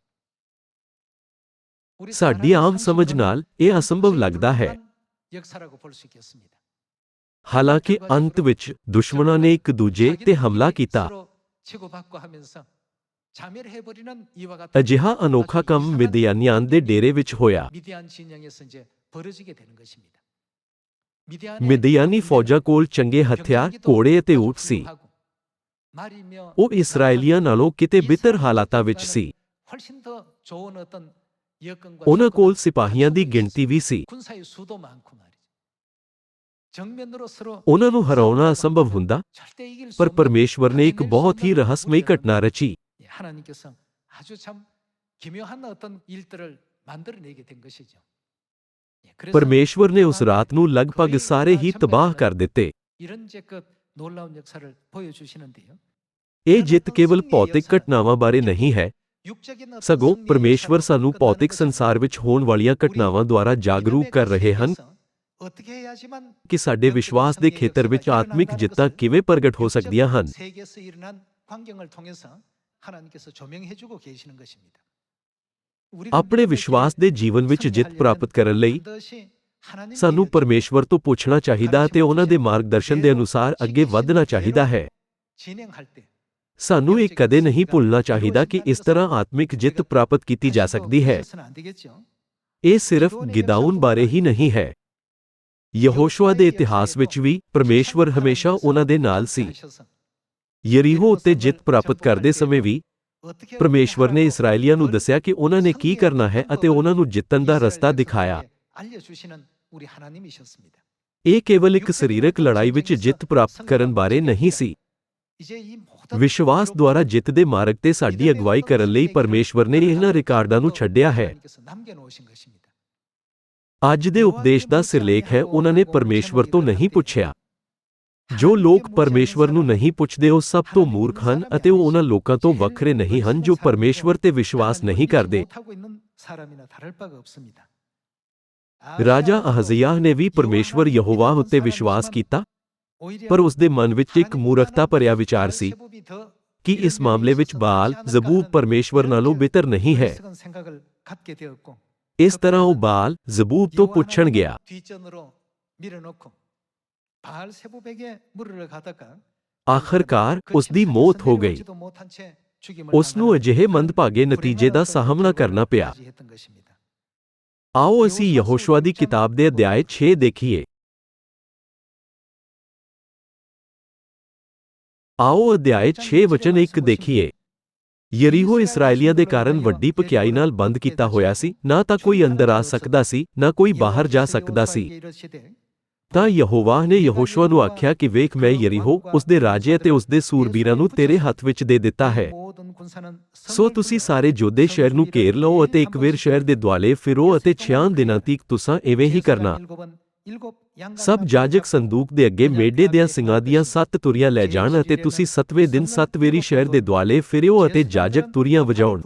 ਸਾਡੀ ਆਮ ਸਮਝ ਨਾਲ ਇਹ ਅਸੰਭਵ ਲੱਗਦਾ ਹੈ। ਹਾਲਾਂਕਿ ਅੰਤ ਵਿੱਚ ਦੁਸ਼ਮਣਾਂ ਨੇ ਇੱਕ ਦੂਜੇ ਤੇ ਹਮਲਾ ਕੀਤਾ। ਅਜਿਹਾ ਅਨੋਖਾ ਕੰਮ ਮਿਦਿਆਨੀਆਂ ਦੇ ਡੇਰੇ ਵਿੱਚ ਹੋਇਆ। ਮਿਦਿਆਨੀ ਫੌਜਾਂ ਕੋਲ ਚੰਗੇ ਹਥਿਆਰ, ਘੋੜੇ ਅਤੇ ਊਠ ਸੀ। ਉਹ ਇਸਰਾਏਲੀਆਂ ਨਾਲੋਂ ਕਿਤੇ ਬਿਹਤਰ ਹਾਲਾਤਾਂ ਵਿੱਚ ਸੀ। ਉਹਨਾਂ ਕੋਲ ਸਿਪਾਹੀਆਂ ਦੀ ਗਿਣਤੀ ਵੀ ਸੀ। ਉਹਨਾਂ ਨੂੰ ਹਰਾਉਣਾ ਅਸੰਭਵ ਹੁੰਦਾ, ਪਰ ਪਰਮੇਸ਼ਵਰ ਨੇ ਇੱਕ ਬਹੁਤ ਹੀ ਰਹੱਸਮਈ ਘਟਨਾ ਰਚੀ। ਪਰਮੇਸ਼ਵਰ ਨੇ ਉਸ ਰਾਤ ਨੂੰ ਲਗਭਗ ਸਾਰੇ ਹੀ ਤਬਾਹ ਕਰ ਦਿੱਤੇ। ਇਹ ਜਿੱਤ ਕੇਵਲ ਭੌਤਿਕ ਘਟਨਾਵਾਂ ਬਾਰੇ ਨਹੀਂ ਹੈ, ਸਗੋਂ ਪਰਮੇਸ਼ਵਰ ਸਾਨੂੰ ਭੌਤਿਕ ਸੰਸਾਰ ਵਿੱਚ ਹੋਣ ਵਾਲੀਆਂ ਘਟਨਾਵਾਂ ਦੁਆਰਾ ਜਾਗਰੂਕ ਕਰ ਰਹੇ ਹਨ ਕਿ ਸਾਡੇ ਵਿਸ਼ਵਾਸ ਦੇ ਖੇਤਰ ਵਿੱਚ ਆਤਮਿਕ ਜਿੱਤਾਂ ਕਿਵੇਂ ਪ੍ਰਗਟ ਹੋ ਸਕਦੀਆਂ ਹਨ। ਆਪਣੇ ਵਿਸ਼ਵਾਸ ਦੇ ਜੀਵਨ ਵਿੱਚ ਜਿੱਤ ਪ੍ਰਾਪਤ ਕਰਨ ਲਈ ਸਾਨੂੰ ਪਰਮੇਸ਼ਵਰ ਤੋਂ ਪੁੱਛਣਾ ਚਾਹੀਦਾ ਅਤੇ ਉਹਨਾਂ ਦੇ ਮਾਰਗਦਰਸ਼ਨ ਦੇ ਅਨੁਸਾਰ ਅੱਗੇ ਵਧਣਾ ਚਾਹੀਦਾ ਹੈ। ਸਾਨੂੰ ਇਹ ਕਦੇ ਨਹੀਂ ਭੁੱਲਣਾ ਚਾਹੀਦਾ ਕਿ ਇਸ ਤਰ੍ਹਾਂ ਆਤਮਿਕ ਜਿੱਤ ਪ੍ਰਾਪਤ ਕੀਤੀ ਜਾ ਸਕਦੀ ਹੈ। ਇਹ ਸਿਰਫ ਗਿਦਾਉਨ ਬਾਰੇ ਹੀ ਨਹੀਂ ਹੈ। ਯਹੋਸ਼ੂਆ ਦੇ ਇਤਿਹਾਸ ਵਿੱਚ ਵੀ ਪਰਮੇਸ਼ਵਰ ਹਮੇਸ਼ਾ ਉਹਨਾਂ ਦੇ ਨਾਲ ਸੀ। ਯਰੀਹੋ ਉੱਤੇ ਜਿੱਤ ਪ੍ਰਾਪਤ ਕਰਦੇ ਸਮੇਂ ਵੀ ਪਰਮੇਸ਼ਵਰ ਨੇ ਇਸਰਾਏਲੀਆਂ ਨੂੰ ਦੱਸਿਆ ਕਿ ਉਹਨਾਂ ਨੇ ਕੀ ਕਰਨਾ ਹੈ ਅਤੇ ਉਹਨਾਂ ਨੂੰ ਜਿੱਤਣ ਦਾ ਰਸਤਾ ਦਿਖਾਇਆ। ਇਹ ਕੇਵਲ ਇੱਕ ਸਰੀਰਕ ਲੜਾਈ ਵਿੱਚ ਜਿੱਤ ਪ੍ਰਾਪਤ ਕਰਨ ਬਾਰੇ ਨਹੀਂ ਸੀ। ਵਿਸ਼ਵਾਸ ਦੁਆਰਾ ਜਿੱਤ ਦੇ ਮਾਰਗ ਤੇ ਸਾਡੀ ਅਗਵਾਈ ਕਰਨ ਲਈ ਪਰਮੇਸ਼ਵਰ ਨੇ ਇਹਨਾਂ ਰਿਕਾਰਡਾਂ ਨੂੰ ਛੱਡਿਆ ਹੈ। ਅੱਜ ਦੇ ਉਪਦੇਸ਼ ਦਾ ਸਿਰਲੇਖ ਹੈ, ਉਹਨਾਂ ਨੇ ਪਰਮੇਸ਼ਵਰ ਤੋਂ ਨਹੀਂ ਪੁੱਛਿਆ। ਜੋ ਲੋਕ ਪਰਮੇਸ਼ਵਰ ਨੂੰ ਨਹੀਂ ਪੁੱਛਦੇ ਉਹ ਸਭ ਤੋਂ ਮੂਰਖ ਹਨ ਅਤੇ ਉਹ ਉਹਨਾਂ ਲੋਕਾਂ ਤੋਂ ਵੱਖਰੇ ਨਹੀਂ ਹਨ ਜੋ ਪਰਮੇਸ਼ਵਰ ਤੇ ਵਿਸ਼ਵਾਸ ਨਹੀਂ ਕਰਦੇ। ਰਾਜਾ ਅਹਜ਼ਿਯਾਹ ਨੇ ਵੀ ਪਰਮੇਸ਼ਵਰ ਯਹੋਵਾਹ ਉੱਤੇ ਵਿਸ਼ਵਾਸ ਕੀਤਾ, ਪਰ ਉਸ ਦੇ ਮਨ ਵਿੱਚ ਇੱਕ ਮੂਰਖਤਾ ਭਰਿਆ ਵਿਚਾਰ ਸੀ ਕਿ ਇਸ ਮਾਮਲੇ ਵਿੱਚ ਬਾਲ ਜ਼ਬੂਬ ਪਰਮੇਸ਼ਵਰ ਨਾਲੋਂ ਬਿਹਤਰ ਨਹੀਂ ਹੈ। ਇਸ ਤਰ੍ਹਾਂ ਉਹ ਬਾਲ ਜ਼ਬੂਬ ਤੋਂ ਪੁੱਛਣ ਗਿਆ। ਆਖਰਕਾਰ ਉਸ ਦੀ ਮੌਤ ਹੋ ਗਈ। ਉਸ ਨੂੰ ਅਜਿਹੇ ਮੰਦਭਾਗੇ ਨਤੀਜੇ ਦਾ ਸਾਹਮਣਾ ਕਰਨਾ ਪਿਆ। ਆਓ ਅਸੀਂ ਯਹੋਸ਼ੂਆ ਦੀ ਕਿਤਾਬ ਦੇ ਅਧਿਆਇ 6 ਦੇਖੀਏ। ਆਓ ਅਧਿਆਇ 6 ਵਚਨ 1 ਦੇਖੀਏ। ਯਰੀਹੋ ਇਸਰਾਏਲੀਆਂ ਦੇ ਕਾਰਨ ਵੱਡੀ ਭਕਿਆਈ ਨਾਲ ਬੰਦ ਕੀਤਾ ਹੋਇਆ ਸੀ, ਨਾ ਤਾਂ ਕੋਈ ਅੰਦਰ ਆ ਸਕਦਾ ਸੀ, ਨਾ ਕੋਈ ਬਾਹਰ ਜਾ ਸਕਦਾ ਸੀ। ਤਾਂ ਯਹੋਵਾਹ ਨੇ ਯਹੋਸ਼ੂਆ ਨੂੰ ਆਖਿਆ ਕਿ ਵੇਖ, ਮੈਂ ਯਰੀਹੋ, ਉਸ ਦੇ ਰਾਜੇ ਅਤੇ ਉਸ ਦੇ ਸੂਰਬੀਰਾਂ ਨੂੰ ਤੇਰੇ ਹੱਥ ਵਿੱਚ ਦੇ ਦਿੱਤਾ ਹੈ। ਸੋ ਤੁਸੀਂ ਸਾਰੇ ਯੋਧੇ ਸ਼ਹਿਰ ਨੂੰ ਘੇਰ ਲਓ ਅਤੇ ਇੱਕ ਵਾਰ ਸ਼ਹਿਰ ਦੇ ਦੁਆਲੇ ਫਿਰੋ ਅਤੇ 6 ਦਿਨਾਂ ਤੀਕ ਤੁਸਾਂ ਇਵੇਂ ਹੀ ਕਰਨਾ। ਸਭ ਜਾਜਕ ਸੰਦੂਕ ਦੇ ਅੱਗੇ ਮੇਢੇ ਦਿਆਂ ਸਿੰਘਾਂ ਦੀਆਂ 7 ਤੁਰੀਆਂ ਲੈ ਜਾਣ ਅਤੇ ਤੁਸੀਂ 7ਵੇਂ ਦਿਨ 7 ਵੇਰੀ ਸ਼ਹਿਰ ਦੇ ਦੁਆਲੇ ਫਿਰਿਓ ਅਤੇ ਜਾਜਕ ਤੁਰੀਆਂ ਵਜਾਉਣ।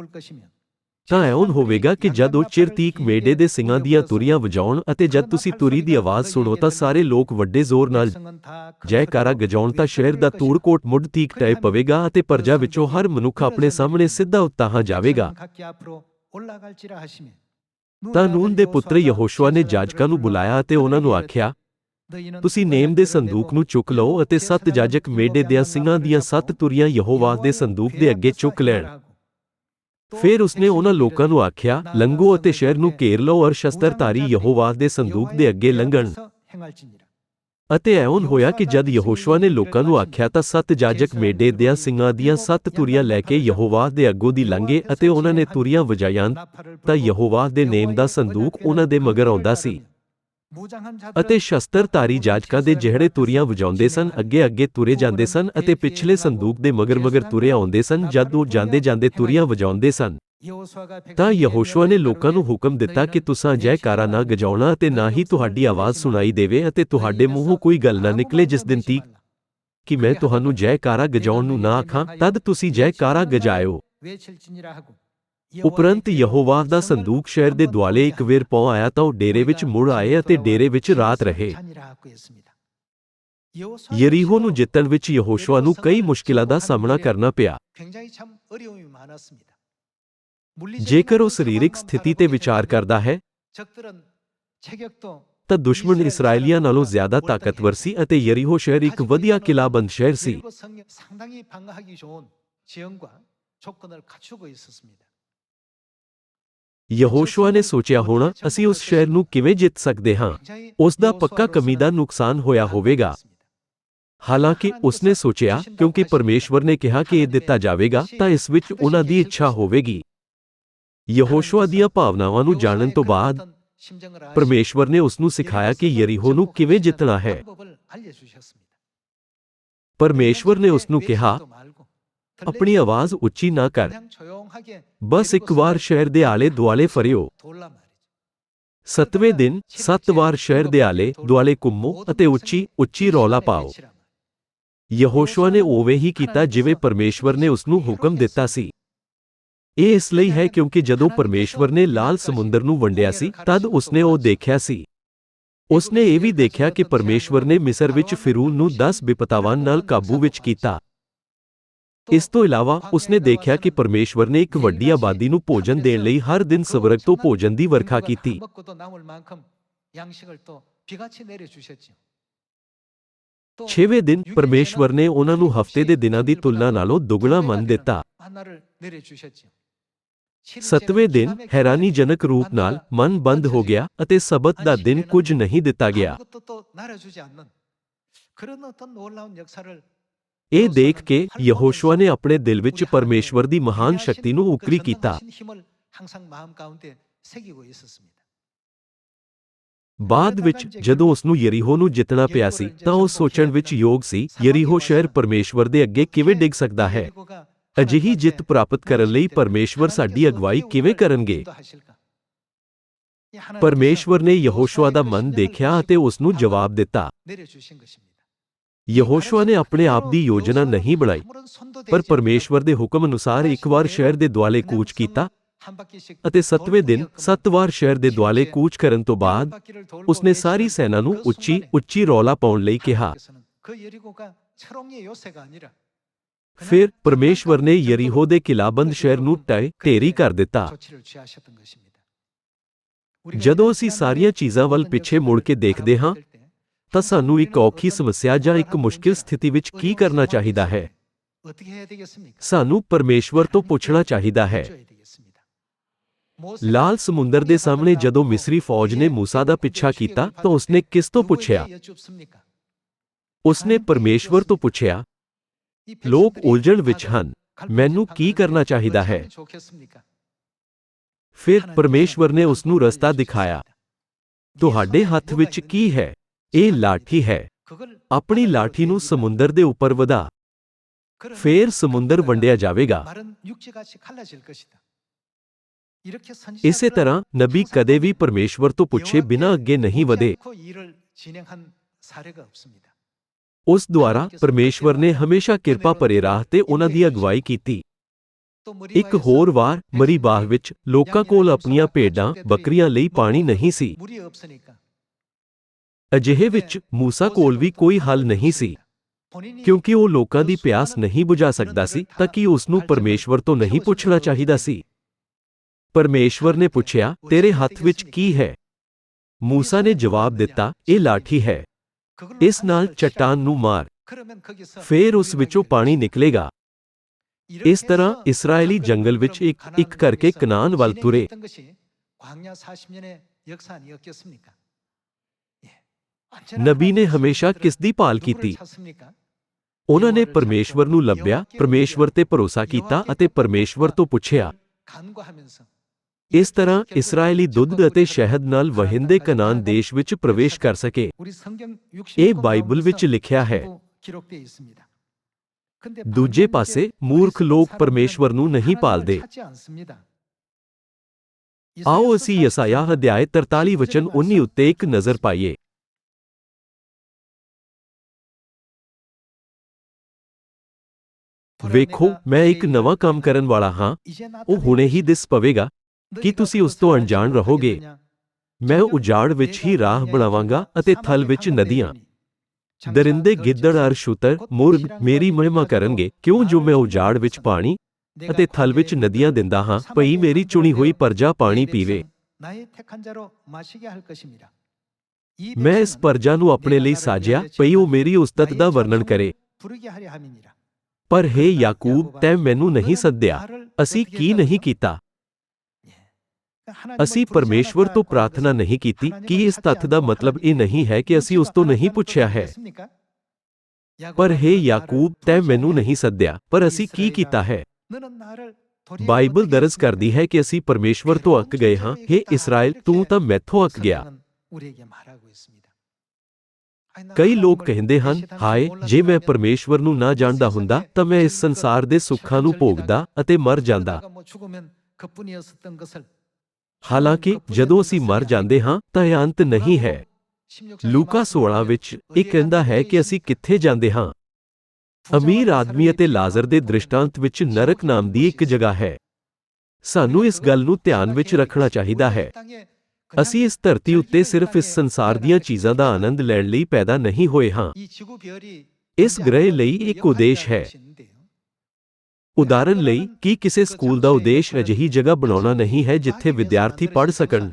ਤਾਂ ਇਉਂ ਹੋਵੇਗਾ ਕਿ ਜਦ ਉਹ ਚਿਰ ਤੀਕ ਮੇਢੇ ਦੇ ਸਿੰਘਾਂ ਦੀਆਂ ਤੁਰੀਆਂ ਵਜਾਉਣ ਅਤੇ ਜਦ ਤੁਸੀਂ ਤੁਰੀ ਦੀ ਆਵਾਜ਼ ਸੁਣੋ ਤਾਂ ਸਾਰੇ ਲੋਕ ਵੱਡੇ ਜ਼ੋਰ ਨਾਲ ਜੈਕਾਰਾ ਗਜਾਉਣ ਤਾਂ ਸ਼ਹਿਰ ਦਾ ਧੂੜ-ਕੋਟ ਮੁੱਢ ਤੀਕ ਟਹਿ ਪਵੇਗਾ ਅਤੇ ਪ੍ਰਜਾ ਵਿੱਚੋਂ ਹਰ ਮਨੁੱਖ ਆਪਣੇ ਸਾਹਮਣੇ ਸਿੱਧਾ ਉਤਾਹਾਂ ਜਾਵੇਗਾ। ਤਾਂ ਨੂਨ ਦੇ ਪੁੱਤਰ ਯਹੋਸ਼ੂਆ ਨੇ ਜਾਜਕਾਂ ਨੂੰ ਬੁਲਾਇਆ ਅਤੇ ਉਹਨਾਂ ਨੂੰ ਆਖਿਆ, ਤੁਸੀਂ ਨੇਮ ਦੇ ਸੰਦੂਕ ਨੂੰ ਚੁੱਕ ਲਓ ਅਤੇ 7 ਜਾਜਕ ਮੇਢੇ ਦਿਆਂ ਸਿੰਘਾਂ ਦੀਆਂ 7 ਤੁਰੀਆਂ ਯਹੋਵਾਹ ਦੇ ਸੰਦੂਕ ਦੇ ਅੱਗੇ ਚੁੱਕ ਲੈਣ। ਫਿਰ ਉਸਨੇ ਉਹਨਾਂ ਲੋਕਾਂ ਨੂੰ ਆਖਿਆ, ਲੰਘੋ ਅਤੇ ਸ਼ਹਿਰ ਨੂੰ ਘੇਰ ਲਓ ਔਰ ਸ਼ਸਤਰਧਾਰੀ ਯਹੋਵਾਹ ਦੇ ਸੰਦੂਕ ਦੇ ਅੱਗੇ ਲੰਘਣ। ਅਤੇ ਇਉਂ ਹੋਇਆ ਕਿ ਜਦ ਯਹੋਸ਼ੂਆ ਨੇ ਲੋਕਾਂ ਨੂੰ ਆਖਿਆ ਤਾਂ 7 ਜਾਜਕ ਮੇਢੇ ਦਿਆਂ ਸਿੰਘਾਂ ਦੀਆਂ 7 ਤੁਰੀਆਂ ਲੈ ਕੇ ਯਹੋਵਾਹ ਦੇ ਅੱਗੋਂ ਦੀ ਲੰਘੇ ਅਤੇ ਉਹਨਾਂ ਨੇ ਤੁਰੀਆਂ ਵਜਾਈਆਂ ਤਾਂ ਯਹੋਵਾਹ ਦੇ ਨੇਮ ਦਾ ਸੰਦੂਕ ਉਹਨਾਂ ਦੇ ਮਗਰ ਆਉਂਦਾ ਸੀ। ਅਤੇ ਸ਼ਸਤਰਧਾਰੀ ਜਾਜਕਾਂ ਦੇ ਜਿਹੜੇ ਤੁਰੀਆਂ ਵਜਾਉਂਦੇ ਸਨ ਅੱਗੇ-ਅੱਗੇ ਤੁਰੇ ਜਾਂਦੇ ਸਨ ਅਤੇ ਪਿਛਲੇ ਸੰਦੂਕ ਦੇ ਮਗਰ-ਮਗਰ ਤੁਰੇ ਆਉਂਦੇ ਸਨ ਜਦ ਉਹ ਜਾਂਦੇ-ਜਾਂਦੇ ਤੁਰੀਆਂ ਵਜਾਉਂਦੇ ਸਨ। ਤਾਂ ਯਹੋਸ਼ੂਆ ਨੇ ਲੋਕਾਂ ਨੂੰ ਹੁਕਮ ਦਿੱਤਾ ਕਿ ਤੁਸਾਂ ਜੈਕਾਰਾ ਨਾ ਗਜਾਉਣਾ ਅਤੇ ਨਾ ਹੀ ਤੁਹਾਡੀ ਆਵਾਜ਼ ਸੁਣਾਈ ਦੇਵੇ ਅਤੇ ਤੁਹਾਡੇ ਮੂੰਹੋਂ ਕੋਈ ਗੱਲ ਨਾ ਨਿਕਲੇ ਜਿਸ ਦਿਨ ਤੀਕ ਕਿ ਮੈਂ ਤੁਹਾਨੂੰ ਜੈਕਾਰਾ ਗਜਾਉਣ ਨੂੰ ਨਾ ਆਖਾਂ, ਤਦ ਤੁਸੀਂ ਜੈਕਾਰਾ ਗਜਾਇਓ। ਉਪਰੰਤ ਯਹੋਵਾਹ ਦਾ ਸੰਦੂਕ ਸ਼ਹਿਰ ਦੇ ਦੁਆਲੇ ਇੱਕ ਵੇਰ ਪਹੁੰਚ ਆਇਆ ਤਾਂ ਉਹ ਡੇਰੇ ਵਿੱਚ ਮੁੜ ਆਏ ਅਤੇ ਡੇਰੇ ਵਿੱਚ ਰਾਤ ਰਹੇ। ਯਰੀਹੋ ਨੂੰ ਜਿੱਤਣ ਵਿੱਚ ਯਹੋਸ਼ੂਆ ਨੂੰ ਕਈ ਮੁਸ਼ਕਿਲਾਂ ਦਾ ਸਾਹਮਣਾ ਕਰਨਾ ਪਿਆ। ਜੇਕਰ ਉਹ ਸਰੀਰਕ ਸਥਿਤੀ ਤੇ ਵਿਚਾਰ ਕਰਦਾ ਹੈ ਤਾਂ ਦੁਸ਼ਮਣ ਇਸਰਾਏਲੀਆਂ ਨਾਲੋਂ ਜ਼ਿਆਦਾ ਤਾਕਤਵਰ ਸੀ ਅਤੇ ਯਰੀਹੋ ਸ਼ਹਿਰ ਇੱਕ ਵਧੀਆ ਕਿਲਾਬੰਦ ਸ਼ਹਿਰ ਸੀ। ਯਹੋਸ਼ੂਆ ਨੇ ਸੋਚਿਆ ਹੋਣਾ, ਅਸੀਂ ਉਸ ਸ਼ਹਿਰ ਨੂੰ ਕਿਵੇਂ ਜਿੱਤ ਸਕਦੇ ਹਾਂ? ਉਸ ਦਾ ਪੱਕਾ ਕਮੀ ਦਾ ਨੁਕਸਾਨ ਹੋਇਆ ਹੋਵੇਗਾ। ਹਾਲਾਂਕਿ ਉਸਨੇ ਸੋਚਿਆ ਕਿਉਂਕਿ ਪਰਮੇਸ਼ਵਰ ਨੇ ਕਿਹਾ ਕਿ ਇਹ ਦਿੱਤਾ ਜਾਵੇਗਾ ਤਾਂ ਇਸ ਵਿੱਚ ਉਹਨਾਂ ਦੀ ਇੱਛਾ ਹੋਵੇਗੀ। ਯਹੋਸ਼ੂਆ ਦੀਆਂ ਭਾਵਨਾਵਾਂ ਨੂੰ ਜਾਣਨ ਤੋਂ ਬਾਅਦ ਪਰਮੇਸ਼ਵਰ ਨੇ ਉਸ ਨੂੰ ਸਿਖਾਇਆ ਕਿ ਯਰੀਹੋ ਨੂੰ ਕਿਵੇਂ ਜਿੱਤਣਾ ਹੈ। ਪਰਮੇਸ਼ਵਰ ਨੇ ਉਸ ਨੂੰ ਕਿਹਾ, ਆਪਣੀ ਆਵਾਜ਼ ਉੱਚੀ ਨਾ ਕਰ, ਬਸ ਇੱਕ ਵਾਰ ਸ਼ਹਿਰ ਦੇ ਆਲੇ ਦੁਆਲੇ ਫਰਿਓ। 7ਵੇਂ ਦਿਨ 7 ਵਾਰ ਸ਼ਹਿਰ ਦੇ ਆਲੇ ਦੁਆਲੇ ਘੁੰਮੋ ਅਤੇ ਉੱਚੀ ਰੌਲਾ ਪਾਓ। ਯਹੋਸ਼ੂਆ ਨੇ ਉਵੇਂ ਹੀ ਕੀਤਾ ਜਿਵੇਂ ਪਰਮੇਸ਼ਵਰ ਨੇ ਉਸ ਨੂੰ ਹੁਕਮ ਦਿੱਤਾ ਸੀ। ਇਹ ਇਸ ਲਈ ਹੈ ਕਿਉਂਕਿ ਜਦੋਂ ਪਰਮੇਸ਼ਵਰ ਨੇ ਲਾਲ ਸਮੁੰਦਰ ਨੂੰ ਵੰਡਿਆ ਸੀ ਤਦ ਉਸਨੇ ਉਹ ਦੇਖਿਆ ਸੀ। ਉਸਨੇ ਇਹ ਵੀ ਦੇਖਿਆ ਕਿ ਪਰਮੇਸ਼ਵਰ ਨੇ ਮਿਸਰ ਵਿੱਚ ਫਿਰਊਨ ਨੂੰ 10 ਬਿਪਤਾਵਾਂ ਨਾਲ ਕਾਬੂ ਵਿੱਚ ਕੀਤਾ। ਇਸ ਤੋਂ ਇਲਾਵਾ ਉਸਨੇ ਦੇਖਿਆ ਕਿ ਪਰਮੇਸ਼ਵਰ ਨੇ ਇੱਕ ਵੱਡੀ ਆਬਾਦੀ ਨੂੰ ਭੋਜਨ ਦੇਣ ਲਈ ਹਰ ਦਿਨ ਸਵਰਗ ਤੋਂ ਭੋਜਨ ਦੀ ਵਰਖਾ ਕੀਤੀ। 6ਵੇਂ ਦਿਨ ਪਰਮੇਸ਼ਵਰ ਨੇ ਉਹਨਾਂ ਨੂੰ ਹਫ਼ਤੇ ਦੇ ਦਿਨਾਂ ਦੀ ਤੁਲਨਾ ਨਾਲੋਂ ਦੁੱਗਣਾ ਮੰਨ ਦਿੱਤਾ। 7ਵੇਂ ਦਿਨ ਹੈਰਾਨੀਜਨਕ ਰੂਪ ਨਾਲ ਮਨ ਬੰਦ ਹੋ ਗਿਆ ਅਤੇ ਸਬਤ ਦਾ ਦਿਨ ਕੁਝ ਨਹੀਂ ਦਿੱਤਾ ਗਿਆ। ਇਹ ਦੇਖ ਕੇ ਯਹੋਸ਼ੂਆ ਨੇ ਆਪਣੇ ਦਿਲ ਵਿੱਚ ਪਰਮੇਸ਼ਵਰ ਦੀ ਮਹਾਨ ਸ਼ਕਤੀ ਨੂੰ ਉਕਰੀ ਕੀਤਾ। ਬਾਅਦ ਵਿੱਚ ਜਦੋਂ ਉਸ ਨੂੰ ਯਰੀਹੋ ਨੂੰ ਜਿੱਤਣਾ ਪਿਆ ਸੀ ਤਾਂ ਉਹ ਸੋਚਣ ਵਿੱਚ ਯੋਗ ਸੀ, ਯਰੀਹੋ ਸ਼ਹਿਰ ਪਰਮੇਸ਼ਵਰ ਦੇ ਅੱਗੇ ਕਿਵੇਂ ਡਿੱਗ ਸਕਦਾ ਹੈ? ਅਜਿਹੀ ਜਿੱਤ ਪ੍ਰਾਪਤ ਕਰਨ ਲਈ ਪਰਮੇਸ਼ਵਰ ਸਾਡੀ ਅਗਵਾਈ ਕਿਵੇਂ ਕਰਨਗੇ? ਪਰਮੇਸ਼ਵਰ ਨੇ ਯਹੋਸ਼ੂਆ ਦਾ ਮਨ ਦੇਖਿਆ ਅਤੇ ਉਸ ਨੂੰ ਜਵਾਬ ਦਿੱਤਾ। ਯਹੋਸ਼ੂਆ ਨੇ ਆਪਣੇ ਆਪ ਦੀ ਯੋਜਨਾ ਨਹੀਂ ਬਣਾਈ, ਪਰ ਪਰਮੇਸ਼ਵਰ ਦੇ ਹੁਕਮ ਅਨੁਸਾਰ ਇੱਕ ਵਾਰ ਸ਼ਹਿਰ ਦੇ ਦੁਆਲੇ ਕੂਚ ਕੀਤਾ ਅਤੇ 7ਵੇਂ ਦਿਨ 7 ਵਾਰ ਸ਼ਹਿਰ ਦੇ ਦੁਆਲੇ ਕੂਚ ਕਰਨ ਤੋਂ ਬਾਅਦ ਉਸਨੇ ਸਾਰੀ ਸੈਨਾ ਨੂੰ ਉੱਚੀ ਰੌਲਾ ਪਾਉਣ ਲਈ ਕਿਹਾ। ਫਿਰ ਪਰਮੇਸ਼ਵਰ ਨੇ ਯਰੀਹੋ ਦੇ ਕਿਲਾਬੰਦ ਸ਼ਹਿਰ ਨੂੰ ਢੇਰੀ ਕਰ ਦਿੱਤਾ। ਜਦੋਂ ਅਸੀਂ ਸਾਰੀਆਂ ਚੀਜ਼ਾਂ ਵੱਲ ਪਿੱਛੇ ਮੁੜ ਕੇ ਦੇਖਦੇ ਹਾਂ ਤਾਂ ਸਾਨੂੰ ਇੱਕ ਔਖੀ ਸਮੱਸਿਆ ਜਾਂ ਇੱਕ ਮੁਸ਼ਕਿਲ ਸਥਿਤੀ ਵਿੱਚ ਕੀ ਕਰਨਾ ਚਾਹੀਦਾ ਹੈ? ਸਾਨੂੰ ਪਰਮੇਸ਼ਵਰ ਤੋਂ ਪੁੱਛਣਾ ਚਾਹੀਦਾ ਹੈ। ਲਾਲ ਸਮੁੰਦਰ ਦੇ ਸਾਹਮਣੇ ਜਦੋਂ ਮਿਸਰੀ ਫੌਜ ਨੇ ਮੂਸਾ ਦਾ ਪਿੱਛਾ ਕੀਤਾ ਤਾਂ ਉਸਨੇ ਕਿਸ ਤੋਂ ਪੁੱਛਿਆ? ਉਸਨੇ ਪਰਮੇਸ਼ਵਰ ਤੋਂ ਪੁੱਛਿਆ। ਲੋਕ ਉਲਝਣ ਵਿੱਚ ਹਨ, ਮੈਨੂੰ ਕੀ ਕਰਨਾ ਚਾਹੀਦਾ ਹੈ? ਫਿਰ ਪਰਮੇਸ਼ਵਰ ਨੇ ਉਸ ਨੂੰ ਰਸਤਾ ਦਿਖਾਇਆ। ਤੁਹਾਡੇ ਹੱਥ ਵਿੱਚ ਕੀ ਹੈ? ਇਹ ਲਾਠੀ ਹੈ। ਆਪਣੀ ਲਾਠੀ ਨੂੰ ਸਮੁੰਦਰ ਦੇ ਉੱਪਰ ਵਧਾ, ਫਿਰ ਸਮੁੰਦਰ ਵੰਡਿਆ ਜਾਵੇਗਾ। ਇਸੇ ਤਰ੍ਹਾਂ ਨਬੀ ਕਦੇ ਵੀ ਪਰਮੇਸ਼ਵਰ ਤੋਂ ਪੁੱਛੇ ਬਿਨਾਂ ਅੱਗੇ ਨਹੀਂ ਵਧੇ। ਉਸ ਦੁਆਰਾ ਪਰਮੇਸ਼ਵਰ ਨੇ ਹਮੇਸ਼ਾ ਕਿਰਪਾ ਭਰੇ ਰਾਹ ਤੇ ਉਹਨਾਂ ਦੀ ਅਗਵਾਈ ਕੀਤੀ। ਇੱਕ ਹੋਰ ਵਾਰ ਮਰੀਬਾਹ ਵਿੱਚ ਲੋਕਾਂ ਕੋਲ ਆਪਣੀਆਂ ਭੇਡਾਂ ਬੱਕਰੀਆਂ ਲਈ ਪਾਣੀ ਨਹੀਂ ਸੀ। ਅਜਿਹੇ ਵਿੱਚ ਮੂਸਾ ਕੋਲ ਵੀ ਕੋਈ ਹੱਲ ਨਹੀਂ ਸੀ, ਕਿਉਂਕਿ ਉਹ ਲੋਕਾਂ ਦੀ ਪਿਆਸ ਨਹੀਂ ਬੁਝਾ ਸਕਦਾ ਸੀ ਤਾਂ ਕੀ ਉਸ ਨੂੰ ਪਰਮੇਸ਼ਵਰ ਤੋਂ ਨਹੀਂ ਪੁੱਛਣਾ ਚਾਹੀਦਾ ਸੀ? ਪਰਮੇਸ਼ਵਰ ਨੇ ਪੁੱਛਿਆ, ਤੇਰੇ ਹੱਥ ਵਿੱਚ ਕੀ ਹੈ? ਮੂਸਾ ਨੇ ਜਵਾਬ ਦਿੱਤਾ, ਇਹ ਲਾਠੀ ਹੈ। ਇਸ ਨਾਲ ਚੱਟਾਨ ਨੂੰ ਮਾਰ, ਫਿਰ ਉਸ ਵਿੱਚੋਂ ਪਾਣੀ ਨਿਕਲੇਗਾ। ਇਸ ਤਰ੍ਹਾਂ ਇਸਰਾਏਲੀ ਜੰਗਲ ਵਿੱਚ ਇੱਕ ਕਰਕੇ ਕਨਾਨ ਵੱਲ ਤੁਰੇ। ਨਬੀ ਨੇ ਹਮੇਸ਼ਾ ਕਿਸ ਦੀ ਭਾਲ ਕੀਤੀ? ਉਹਨਾਂ ਨੇ ਪਰਮੇਸ਼ਵਰ ਨੂੰ ਲੱਭਿਆ, ਪਰਮੇਸ਼ਵਰ ਤੇ ਭਰੋਸਾ ਕੀਤਾ ਅਤੇ ਪਰਮੇਸ਼ਵਰ ਤੋਂ ਪੁੱਛਿਆ। ਇਸ ਤਰ੍ਹਾਂ ਇਸਰਾਏਲੀ ਦੁੱਧ ਅਤੇ ਸ਼ਹਿਦ ਨਾਲ ਵਹਿੰਦੇ ਕਨਾਨ ਦੇਸ਼ ਵਿੱਚ ਪ੍ਰਵੇਸ਼ ਕਰ ਸਕੇ। ਇਹ ਬਾਈਬਲ ਵਿੱਚ ਲਿਖਿਆ ਹੈ। ਦੂਜੇ ਪਾਸੇ ਮੂਰਖ ਲੋਕ ਪਰਮੇਸ਼ਵਰ ਨੂੰ ਨਹੀਂ ਭਾਲਦੇ। ਆਓ ਅਸੀਂ ਯਸਾਯਾਹ ਅਧਿਆਇ 43 ਵਚਨ 19 ਉੱਤੇ ਇੱਕ ਨਜ਼ਰ ਪਾਈਏ। ਵੇਖੋ, ਮੈਂ ਇੱਕ ਨਵਾਂ ਕੰਮ ਕਰਨ ਵਾਲਾ ਹਾਂ, ਉਹ ਹੁਣੇ ਹੀ ਦਿਸ ਪਵੇਗਾ। ਕੀ ਤੁਸੀਂ ਉਸ ਤੋਂ ਅਣਜਾਣ ਰਹੋਗੇ? ਮੈਂ ਉਜਾੜ ਵਿੱਚ ਹੀ ਰਾਹ ਬਣਾਵਾਂਗਾ ਅਤੇ ਥਲ ਵਿੱਚ ਨਦੀਆਂ। ਦਰਿੰਦੇ ਗਿੱਦੜ ਅਰ ਸ਼ੂਤਰ ਮੁਰਗ ਮੇਰੀ ਮਹਿਮਾ ਕਰਨਗੇ, ਕਿਉਂ ਜੋ ਮੈਂ ਉਜਾੜ ਵਿੱਚ ਪਾਣੀ ਅਤੇ ਥਲ ਵਿੱਚ ਨਦੀਆਂ ਦਿੰਦਾ ਹਾਂ, ਭਈ ਮੇਰੀ ਚੁਣੀ ਹੋਈ ਪਰਜਾ ਪਾਣੀ ਪੀਵੇ। ਮੈਂ ਇਸ ਪਰਜਾ ਨੂੰ ਆਪਣੇ ਲਈ ਸਾਜਿਆ, ਭਈ ਉਹ ਮੇਰੀ ਉਸਤਤ ਦਾ ਵਰਣਨ ਕਰੇ। ਪਰ ਹੇ ਯਾਕੂਬ, ਤੈਂ ਮੈਨੂੰ ਨਹੀਂ ਸੱਦਿਆ। ਅਸੀਂ ਕੀ ਨਹੀਂ ਕੀਤਾ? ਅਸੀਂ ਪਰਮੇਸ਼ਵਰ ਤੋਂ ਪ੍ਰਾਰਥਨਾ ਨਹੀਂ ਕੀਤੀ। ਕੀ ਇਸ ਤੱਥ ਦਾ ਮਤਲਬ ਇਹ ਨਹੀਂ ਹੈ ਕਿ ਅਸੀਂ ਉਸ ਤੋਂ ਨਹੀਂ ਪੁੱਛਿਆ ਹੈ? ਪਰ ਹੇ ਯਾਕੂਬ, ਤੈਂ ਮੈਨੂੰ ਨਹੀਂ ਸੱਦਿਆ, ਪਰ ਅਸੀਂ ਕੀ ਕੀਤਾ ਹੈ? ਬਾਈਬਲ ਦਰਜ ਕਰਦੀ ਹੈ ਕਿ ਅਸੀਂ ਪਰਮੇਸ਼ਵਰ ਤੋਂ ਅੱਕ ਗਏ ਹਾਂ। ਹੇ ਇਸਰਾਏਲ, ਤੂੰ ਤਾਂ ਮੈਥੋਂ ਅੱਕ ਗਿਆ। ਕਈ ਲੋਕ ਕਹਿੰਦੇ ਹਨ, ਹਾਏ, ਜੇ ਮੈਂ ਪਰਮੇਸ਼ਵਰ ਨੂੰ ਨਾ ਜਾਣਦਾ ਹੁੰਦਾ ਤਾਂ ਮੈਂ ਇਸ ਸੰਸਾਰ ਦੇ ਸੁੱਖਾਂ ਨੂੰ ਭੋਗਦਾ ਅਤੇ ਮਰ ਜਾਂਦਾ। ਹਾਲਾਂਕਿ ਜਦੋਂ ਅਸੀਂ ਮਰ ਜਾਂਦੇ ਹਾਂ ਤਾਂ ਇਹ ਅੰਤ ਨਹੀਂ ਹੈ। ਲੂਕਾ 16 ਵਿੱਚ ਇਹ ਕਹਿੰਦਾ ਹੈ ਕਿ ਅਸੀਂ ਕਿੱਥੇ ਜਾਂਦੇ ਹਾਂ। ਅਮੀਰ ਆਦਮੀ ਅਤੇ ਲਾਜ਼ਰ ਦੇ ਦ੍ਰਿਸ਼ਟਾਂਤ ਵਿੱਚ ਨਰਕ ਨਾਮ ਦੀ ਇੱਕ ਜਗ੍ਹਾ ਹੈ। ਸਾਨੂੰ ਇਸ ਗੱਲ ਨੂੰ ਧਿਆਨ ਵਿੱਚ ਰੱਖਣਾ ਚਾਹੀਦਾ ਹੈ। ਅਸੀਂ ਇਸ ਧਰਤੀ ਉੱਤੇ ਸਿਰਫ ਇਸ ਸੰਸਾਰ ਦੀਆਂ ਚੀਜ਼ਾਂ ਦਾ ਆਨੰਦ ਲੈਣ ਲਈ ਪੈਦਾ ਨਹੀਂ ਹੋਏ ਹਾਂ। ਇਸ ਗ੍ਰਹਿ ਲਈ ਇੱਕ ਉਦੇਸ਼ ਹੈ। ਉਦਾਹਰਨ ਲਈ, ਕੀ ਕਿਸੇ ਸਕੂਲ ਦਾ ਉਦੇਸ਼ ਅਜਿਹੀ ਜਗ੍ਹਾ ਬਣਾਉਣਾ ਨਹੀਂ ਹੈ ਜਿੱਥੇ ਵਿਦਿਆਰਥੀ ਪੜ੍ਹ ਸਕਣ?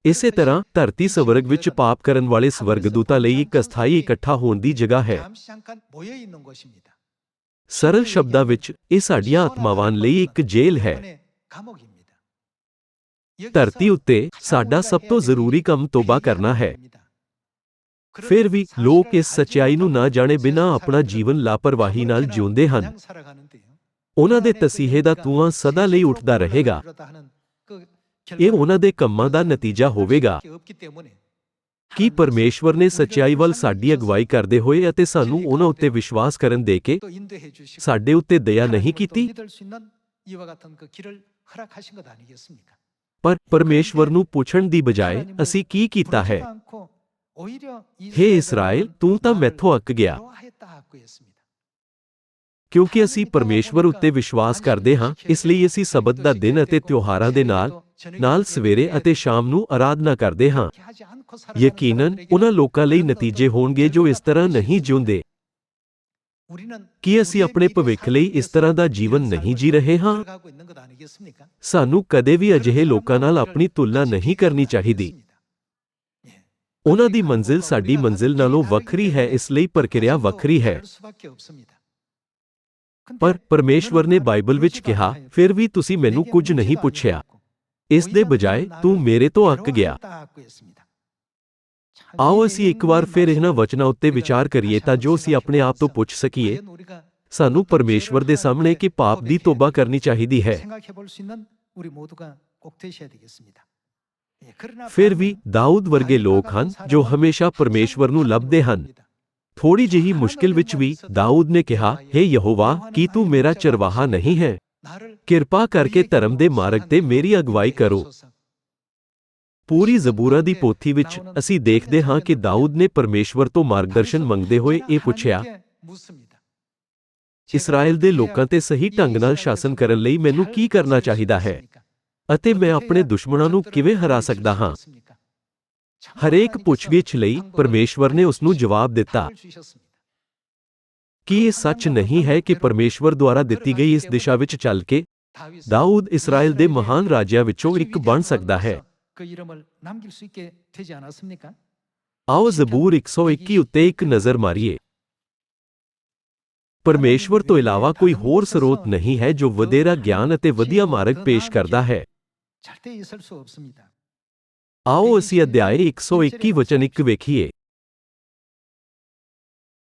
ਇਸੇ ਤਰ੍ਹਾਂ ਧਰਤੀ ਸਵਰਗ ਵਿੱਚ ਪਾਪ ਕਰਨ ਵਾਲੇ ਸਵਰਗਦੂਤਾਂ ਲਈ ਇੱਕ ਅਸਥਾਈ ਇਕੱਠਾ ਹੋਣ ਦੀ ਜਗ੍ਹਾ ਹੈ। ਸਰਲ ਸ਼ਬਦਾਂ ਵਿੱਚ ਇਹ ਸਾਡੀਆਂ ਆਤਮਾਵਾਂ ਲਈ ਇੱਕ ਜੇਲ੍ਹ ਹੈ। ਧਰਤੀ ਉੱਤੇ ਸਾਡਾ ਸਭ ਤੋਂ ਜ਼ਰੂਰੀ ਕੰਮ ਤੋਬਾ ਕਰਨਾ ਹੈ। ਫਿਰ ਵੀ ਲੋਕ ਇਸ ਸੱਚਾਈ ਨੂੰ ਨਾ ਜਾਣੇ ਬਿਨਾਂ ਆਪਣਾ ਜੀਵਨ ਲਾਪਰਵਾਹੀ ਨਾਲ ਜਿਉਂਦੇ ਹਨ। ਉਹਨਾਂ ਦੇ ਤਸੀਹੇ ਦਾ ਧੂਆਂ ਸਦਾ ਲਈ ਉੱਠਦਾ ਰਹੇਗਾ। ਇਹ ਉਹਨਾਂ ਦੇ ਕੰਮਾਂ ਦਾ ਨਤੀਜਾ ਹੋਵੇਗਾ। ਕੀ ਪਰਮੇਸ਼ਵਰ ਨੇ ਸੱਚਾਈ ਵੱਲ ਸਾਡੀ ਅਗਵਾਈ ਕਰਦੇ ਹੋਏ ਅਤੇ ਸਾਨੂੰ ਉਹਨਾਂ ਉੱਤੇ ਵਿਸ਼ਵਾਸ ਕਰਨ ਦੇ ਕੇ ਸਾਡੇ ਉੱਤੇ ਦਇਆ ਨਹੀਂ ਕੀਤੀ? ਪਰ ਪਰਮੇਸ਼ਵਰ ਨੂੰ ਪੁੱਛਣ ਦੀ ਬਜਾਏ ਅਸੀਂ ਕੀ ਕੀਤਾ ਹੈ? ਹੇ ਇਸਰਾਏਲ, ਤੂੰ ਤਾਂ ਮੈਥੋਂ ਅੱਕ ਗਿਆ। ਕਿਉਂਕਿ ਅਸੀਂ ਪਰਮੇਸ਼ਵਰ ਉੱਤੇ ਵਿਸ਼ਵਾਸ ਕਰਦੇ ਹਾਂ, ਇਸ ਲਈ ਅਸੀਂ ਸਬਤ ਦਾ ਦਿਨ ਅਤੇ ਤਿਉਹਾਰਾਂ ਦੇ ਨਾਲ ਸਵੇਰੇ ਅਤੇ ਸ਼ਾਮ ਨੂੰ ਆਰਾਧਨਾ ਕਰਦੇ ਹਾਂ। ਯਕੀਨਨ ਉਹਨਾਂ ਲੋਕਾਂ ਲਈ ਨਤੀਜੇ ਹੋਣਗੇ ਜੋ ਇਸ ਤਰ੍ਹਾਂ ਨਹੀਂ ਜਿਉਂਦੇ। ਕੀ ਅਸੀਂ ਆਪਣੇ ਭਵਿੱਖ ਲਈ ਇਸ ਤਰ੍ਹਾਂ ਦਾ ਜੀਵਨ ਨਹੀਂ ਜੀ ਰਹੇ ਹਾਂ? ਸਾਨੂੰ ਕਦੇ ਵੀ ਅਜਿਹੇ ਲੋਕਾਂ ਨਾਲ ਆਪਣੀ ਤੁਲਨਾ ਨਹੀਂ ਕਰਨੀ ਚਾਹੀਦੀ। ਉਹਨਾਂ ਦੀ ਮੰਜ਼ਿਲ ਸਾਡੀ ਮੰਜ਼ਿਲ ਨਾਲੋਂ ਵੱਖਰੀ ਹੈ, ਇਸ ਲਈ ਪ੍ਰਕਿਰਿਆ ਵੱਖਰੀ ਹੈ। ਪਰ ਪਰਮੇਸ਼ਵਰ ਨੇ ਬਾਈਬਲ ਵਿੱਚ ਕਿਹਾ, ਫਿਰ ਵੀ ਤੁਸੀਂ ਮੈਨੂੰ ਕੁਝ ਨਹੀਂ ਪੁੱਛਿਆ। ਇਸ ਦੇ ਬਜਾਏ ਤੂੰ ਮੇਰੇ ਤੋਂ ਅੱਕ ਗਿਆ। ਆਓ ਅਸੀਂ ਇੱਕ ਵਾਰ ਫਿਰ ਇਹਨਾਂ ਵਚਨਾਂ ਉੱਤੇ ਵਿਚਾਰ ਕਰੀਏ ਤਾਂ ਜੋ ਅਸੀਂ ਆਪਣੇ ਆਪ ਤੋਂ ਪੁੱਛ ਸਕੀਏ, ਸਾਨੂੰ ਪਰਮੇਸ਼ਵਰ ਦੇ ਸਾਹਮਣੇ ਕਿ ਪਾਪ ਦੀ ਤੋਬਾ ਕਰਨੀ ਚਾਹੀਦੀ ਹੈ। ਫਿਰ ਵੀ ਦਾਊਦ ਵਰਗੇ ਲੋਕ ਹਨ ਜੋ ਹਮੇਸ਼ਾ ਪਰਮੇਸ਼ਵਰ ਨੂੰ ਲੱਭਦੇ ਹਨ। ਥੋੜੀ ਜਿਹੀ ਮੁਸ਼ਕਿਲ ਵਿੱਚ ਵੀ ਦਾਊਦ ਨੇ ਕਿਹਾ, ਹੇ ਯਹੋਵਾ, ਕੀ ਤੂੰ ਮੇਰਾ ਚਰਵਾਹਾ ਨਹੀਂ ਹੈ? ਕਿਰਪਾ ਕਰਕੇ ਧਰਮ ਦੇ ਮਾਰਗ ਤੇ ਮੇਰੀ ਅਗਵਾਈ ਕਰੋ। ਪੂਰੀ ਜ਼ਬੂਰਾਂ ਦੀ ਪੋਥੀ ਵਿੱਚ ਅਸੀਂ ਦੇਖਦੇ ਹਾਂ ਕਿ ਦਾਊਦ ਨੇ ਪਰਮੇਸ਼ਵਰ ਤੋਂ ਮਾਰਗਦਰਸ਼ਨ ਮੰਗਦੇ ਹੋਏ ਇਹ ਪੁੱਛਿਆ, ਇਸਰਾਏਲ ਦੇ ਲੋਕਾਂ ਤੇ ਸਹੀ ਢੰਗ ਨਾਲ ਸ਼ਾਸਨ ਕਰਨ ਲਈ ਮੈਨੂੰ ਕੀ ਕਰਨਾ ਚਾਹੀਦਾ ਹੈ? ਅਤੇ ਮੈਂ ਆਪਣੇ ਦੁਸ਼ਮਣਾਂ ਨੂੰ ਕਿਵੇਂ ਹਰਾ ਸਕਦਾ ਹਾਂ? ਹਰੇਕ ਪੁੱਛਗਿੱਛ ਲਈ ਪਰਮੇਸ਼ਵਰ ਨੇ ਉਸ ਨੂੰ ਜਵਾਬ ਦਿੱਤਾ। ਕੀ ਇਹ ਸੱਚ ਨਹੀਂ ਹੈ ਕਿ ਪਰਮੇਸ਼ਵਰ ਦੁਆਰਾ ਦਿੱਤੀ ਗਈ ਇਸ ਦਿਸ਼ਾ ਵਿੱਚ ਚੱਲ ਕੇ ਦਾਊਦ ਇਸਰਾਏਲ ਦੇ ਮਹਾਨ ਰਾਜਿਆਂ ਵਿੱਚੋਂ ਇੱਕ ਬਣ ਸਕਦਾ ਹੈ? ਆਓ ਜ਼ਬੂਰ 121 ਉੱਤੇ ਇੱਕ ਨਜ਼ਰ ਮਾਰੀਏ। ਪਰਮੇਸ਼ਵਰ ਤੋਂ ਇਲਾਵਾ ਕੋਈ ਹੋਰ ਸਰੋਤ ਨਹੀਂ ਹੈ ਜੋ ਵਧੇਰਾ ਗਿਆਨ ਅਤੇ ਵਧੀਆ ਮਾਰਗ ਪੇਸ਼ ਕਰਦਾ ਹੈ। ਆਓ ਅਸੀਂ ਅਧਿਆਇ 121 ਵਚਨ 1 ਵੇਖੀਏ।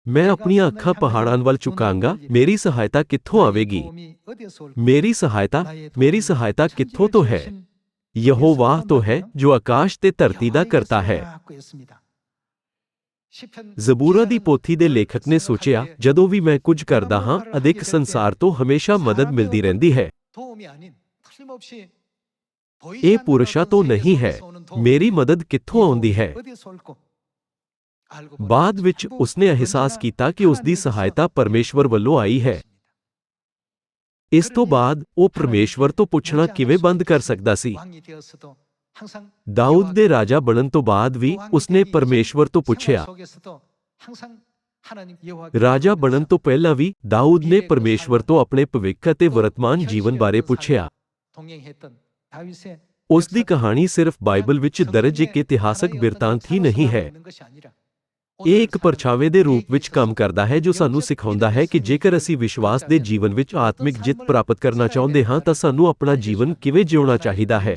ਮੈਂ ਆਪਣੀਆਂ ਅੱਖਾਂ ਪਹਾੜਾਂ ਵੱਲ ਝੁਕਾਂਗਾ, ਮੇਰੀ ਸਹਾਇਤਾ ਕਿੱਥੋਂ ਆਵੇਗੀ? ਮੇਰੀ ਸਹਾਇਤਾ ਕਿੱਥੋਂ ਤੋਂ ਹੈ? ਯਹੋਵਾਹ ਤੋਂ ਹੈ ਜੋ ਆਕਾਸ਼ ਤੇ ਧਰਤੀ ਦਾ ਕਰਤਾ ਹੈ। ਜ਼ਬੂਰਾਂ ਦੀ ਪੋਥੀ ਦੇ ਲੇਖਕ ਨੇ ਸੋਚਿਆ, ਜਦੋਂ ਵੀ ਮੈਂ ਕੁਝ ਕਰਦਾ ਹਾਂ, ਅਦਿੱਖ ਸੰਸਾਰ ਤੋਂ ਹਮੇਸ਼ਾ ਮਦਦ ਮਿਲਦੀ ਰਹਿੰਦੀ ਹੈ। ਇਹ ਪੁਰਸ਼ਾਂ ਤੋਂ ਨਹੀਂ ਹੈ। ਮੇਰੀ ਮਦਦ ਕਿੱਥੋਂ ਆਉਂਦੀ ਹੈ? ਬਾਅਦ ਵਿੱਚ ਉਸਨੇ ਅਹਿਸਾਸ ਕੀਤਾ ਕਿ ਉਸ ਦੀ ਸਹਾਇਤਾ ਪਰਮੇਸ਼ਵਰ ਵੱਲੋਂ ਆਈ ਹੈ। ਇਸ ਤੋਂ ਬਾਅਦ ਉਹ ਪਰਮੇਸ਼ਵਰ ਤੋਂ ਪੁੱਛਣਾ ਕਿਵੇਂ ਬੰਦ ਕਰ ਸਕਦਾ ਸੀ? ਦਾਊਦ ਦੇ ਰਾਜਾ ਬਣਨ ਤੋਂ ਬਾਅਦ ਵੀ ਉਸਨੇ ਪਰਮੇਸ਼ਵਰ ਤੋਂ ਪੁੱਛਿਆ। ਰਾਜਾ ਬਣਨ ਤੋਂ ਪਹਿਲਾਂ ਵੀ ਦਾਊਦ ਨੇ ਪਰਮੇਸ਼ਵਰ ਤੋਂ ਆਪਣੇ ਭਵਿੱਖ ਅਤੇ ਵਰਤਮਾਨ ਜੀਵਨ ਬਾਰੇ ਪੁੱਛਿਆ। ਉਸ ਦੀ ਕਹਾਣੀ ਸਿਰਫ ਬਾਈਬਲ ਵਿੱਚ ਦਰਜ ਇੱਕ ਇਤਿਹਾਸਕ ਬਿਰਤਾਂਤ ਹੀ ਨਹੀਂ ਹੈ। ਇਹ ਇੱਕ ਪਰਛਾਵੇਂ ਦੇ ਰੂਪ ਵਿੱਚ ਕੰਮ ਕਰਦਾ ਹੈ ਜੋ ਸਾਨੂੰ ਸਿਖਾਉਂਦਾ ਹੈ ਕਿ ਜੇਕਰ ਅਸੀਂ ਵਿਸ਼ਵਾਸ ਦੇ ਜੀਵਨ ਵਿੱਚ ਆਤਮਿਕ ਜਿੱਤ ਪ੍ਰਾਪਤ ਕਰਨਾ ਚਾਹੁੰਦੇ ਹਾਂ ਤਾਂ ਸਾਨੂੰ ਆਪਣਾ ਜੀਵਨ ਕਿਵੇਂ ਜਿਉਣਾ ਚਾਹੀਦਾ ਹੈ।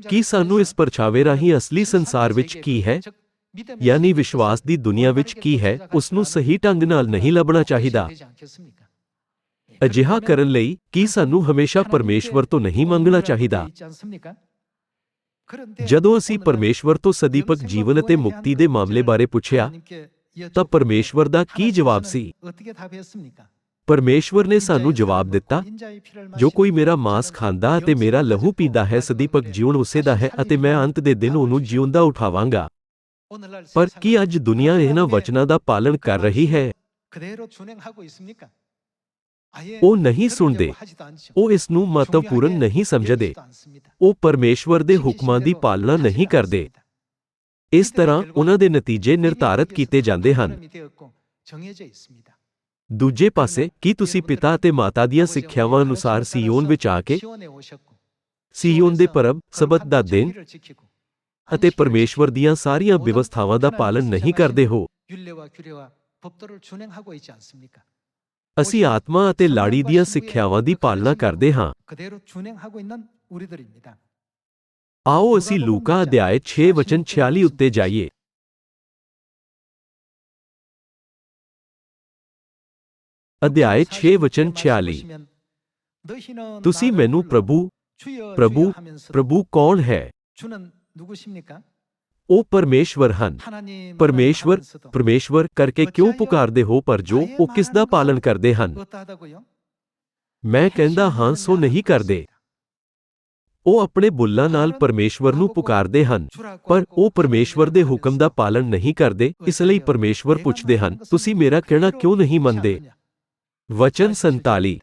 ਕੀ ਸਾਨੂੰ ਇਸ ਪਰਛਾਵੇਂ ਰਾਹੀਂ ਅਸਲੀ ਸੰਸਾਰ ਵਿੱਚ ਕੀ ਹੈ, ਯਾਨੀ ਵਿਸ਼ਵਾਸ ਦੀ ਦੁਨੀਆ ਵਿੱਚ ਕੀ ਹੈ, ਉਸ ਨੂੰ ਸਹੀ ਢੰਗ ਨਾਲ ਨਹੀਂ ਲੱਭਣਾ ਚਾਹੀਦਾ? ਅਜਿਹਾ ਕਰਨ ਲਈ ਕੀ ਸਾਨੂੰ ਹਮੇਸ਼ਾ ਪਰਮੇਸ਼ਵਰ ਤੋਂ ਨਹੀਂ ਮੰਗਣਾ ਚਾਹੀਦਾ? ਜਦੋਂ ਅਸੀਂ ਪਰਮੇਸ਼ਵਰ ਤੋਂ ਸਦੀਪਕ ਜੀਵਨ ਅਤੇ ਮੁਕਤੀ ਦੇ ਮਾਮਲੇ ਬਾਰੇ ਪੁੱਛਿਆ ਤਾਂ ਪਰਮੇਸ਼ਵਰ ਦਾ ਕੀ ਜਵਾਬ ਸੀ? ਪਰਮੇਸ਼ਵਰ ਨੇ ਸਾਨੂੰ ਜਵਾਬ ਦਿੱਤਾ, ਜੋ ਕੋਈ ਮੇਰਾ ਮਾਂਸ ਖਾਂਦਾ ਅਤੇ ਮੇਰਾ ਲਹੂ ਪੀਂਦਾ ਹੈ, ਸਦੀਪਕ ਜੀਵਨ ਉਸੇ ਦਾ ਹੈ ਅਤੇ ਮੈਂ ਅੰਤ ਦੇ ਦਿਨ ਉਹਨੂੰ ਜਿਉਂਦਾ ਉਠਾਵਾਂਗਾ। ਪਰ ਕੀ ਅੱਜ ਦੁਨੀਆ ਇਹਨਾਂ ਵਚਨਾਂ ਦਾ ਪਾਲਣ ਕਰ ਰਹੀ ਹੈ? ਉਹ ਨਹੀਂ ਸੁਣਦੇ। ਉਹ ਇਸ ਨੂੰ ਮਹੱਤਵਪੂਰਨ ਨਹੀਂ ਸਮਝਦੇ। ਉਹ ਪਰਮੇਸ਼ਵਰ ਦੇ ਹੁਕਮਾਂ ਦੀ ਪਾਲਣਾ ਨਹੀਂ ਕਰਦੇ। ਇਸ ਤਰ੍ਹਾਂ ਉਹਨਾਂ ਦੇ ਨਤੀਜੇ ਨਿਰਧਾਰਤ ਕੀਤੇ ਜਾਂਦੇ ਹਨ। ਦੂਜੇ ਪਾਸੇ, ਕੀ ਤੁਸੀਂ ਪਿਤਾ ਅਤੇ ਮਾਤਾ ਦੀਆਂ ਸਿੱਖਿਆਵਾਂ ਅਨੁਸਾਰ ਸੀਯੋਨ ਵਿੱਚ ਆ ਕੇ ਸੀਯੋਨ ਦੇ ਪਰਬ, ਸਬਤ ਦਾ ਦਿਨ ਅਤੇ ਪਰਮੇਸ਼ਵਰ ਦੀਆਂ ਸਾਰੀਆਂ ਵਿਵਸਥਾਵਾਂ ਦਾ ਪਾਲਣ ਨਹੀਂ ਕਰਦੇ ਹੋ? ਅਸੀਂ ਆਤਮਾ ਅਤੇ ਲਾੜੀ ਦੀਆਂ ਸਿੱਖਿਆਵਾਂ ਦੀ ਪਾਲਣਾ ਕਰਦੇ ਹਾਂ। ਆਓ ਅਸੀਂ ਲੂਕਾ ਅਧਿਆਇ 6 ਵਚਨ 46 ਉੱਤੇ ਜਾਈਏ। ਅਧਿਆਇ 6 ਵਚਨ 46। ਤੁਸੀਂ ਮੈਨੂੰ ਪ੍ਰਭੂ ਪ੍ਰਭੂ ਪ੍ਰਭੂ ਕੌਣ ਹੈ? ਉਹ ਪਰਮੇਸ਼ਵਰ ਹਨ। ਪਰਮੇਸ਼ਵਰ ਪਰਮੇਸ਼ਵਰ ਕਰਕੇ ਕਿਉਂ ਪੁਕਾਰਦੇ ਹੋ, ਪਰ ਜੋ ਉਹ ਕਿਸ ਦਾ ਪਾਲਣ ਕਰਦੇ ਹਨ? ਮੈਂ ਕਹਿੰਦਾ ਹਾਂ ਸੋ ਨਹੀਂ ਕਰਦੇ। ਉਹ ਆਪਣੇ ਬੁੱਲਾਂ ਨਾਲ ਪਰਮੇਸ਼ਵਰ ਨੂੰ ਪੁਕਾਰਦੇ ਹਨ, ਪਰ ਉਹ ਪਰਮੇਸ਼ਵਰ ਦੇ ਹੁਕਮ ਦਾ ਪਾਲਣ ਨਹੀਂ ਕਰਦੇ। ਇਸ ਲਈ ਪਰਮੇਸ਼ਵਰ ਪੁੱਛਦੇ ਹਨ, ਤੁਸੀਂ ਮੇਰਾ ਕਹਿਣਾ ਕਿਉਂ ਨਹੀਂ ਮੰਨਦੇ? ਵਚਨ 47।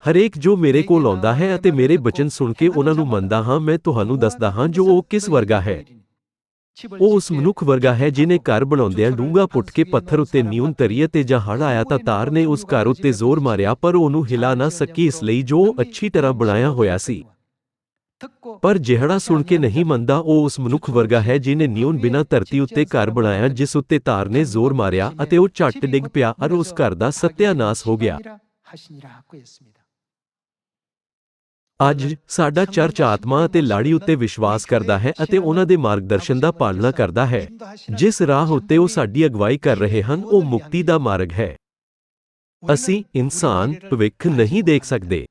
ਹਰੇਕ ਜੋ ਮੇਰੇ ਕੋਲ ਆਉਂਦਾ ਹੈ ਅਤੇ ਮੇਰੇ ਬਚਨ ਸੁਣ ਕੇ ਉਹਨਾਂ ਨੂੰ ਮੰਨਦਾ ਹਾਂ, ਮੈਂ ਤੁਹਾਨੂੰ ਦੱਸਦਾ ਹਾਂ ਜੋ ਉਹ ਕਿਸ ਵਰਗਾ ਹੈ। ਉਹ ਉਸ ਮਨੁੱਖ ਵਰਗਾ ਹੈ ਜਿਹਨੇ ਘਰ ਬਣਾਉਂਦਿਆਂ ਡੂੰਘਾ ਪੁੱਟ ਕੇ ਪੱਥਰ ਉੱਤੇ ਨਿਊਨ ਧਰੀ ਅਤੇ ਜਾਂ ਹੜ੍ਹ ਆਇਆ ਤਾਂ ਤਾਰ ਨੇ ਉਸ ਘਰ ਉੱਤੇ ਜ਼ੋਰ ਮਾਰਿਆ, ਪਰ ਉਹਨੂੰ ਹਿਲਾ ਨਾ ਸਕੀ, ਇਸ ਲਈ ਜੋ ਉਹ ਅੱਛੀ ਤਰ੍ਹਾਂ ਬਣਾਇਆ ਹੋਇਆ ਸੀ। ਪਰ ਜਿਹੜਾ ਸੁਣ ਕੇ ਨਹੀਂ ਮੰਨਦਾ, ਉਹ ਉਸ ਮਨੁੱਖ ਵਰਗਾ ਹੈ ਜਿਹਨੇ ਨਿਊਨ ਬਿਨਾਂ ਧਰਤੀ ਉੱਤੇ ਘਰ ਬਣਾਇਆ, ਜਿਸ ਉੱਤੇ ਤਾਰ ਨੇ ਜ਼ੋਰ ਮਾਰਿਆ ਅਤੇ ਉਹ ਝੱਟ ਡਿੱਗ ਪਿਆ ਅਤੇ ਉਸ ਘਰ ਦਾ ਸਤਿਆਨਾਸ ਹੋ ਗਿਆ। ਅੱਜ ਸਾਡਾ ਚਰਚ ਆਤਮਾ ਅਤੇ ਲਾੜੀ ਉੱਤੇ ਵਿਸ਼ਵਾਸ ਕਰਦਾ ਹੈ ਅਤੇ ਉਹਨਾਂ ਦੇ ਮਾਰਗਦਰਸ਼ਨ ਦਾ ਪਾਲਣਾ ਕਰਦਾ ਹੈ। ਜਿਸ ਰਾਹ ਉੱਤੇ ਉਹ ਸਾਡੀ ਅਗਵਾਈ ਕਰ ਰਹੇ ਹਨ, ਉਹ ਮੁਕਤੀ ਦਾ ਮਾਰਗ ਹੈ। ਅਸੀਂ ਇਨਸਾਨ ਭਵਿੱਖ ਨਹੀਂ ਦੇਖ ਸਕਦੇ।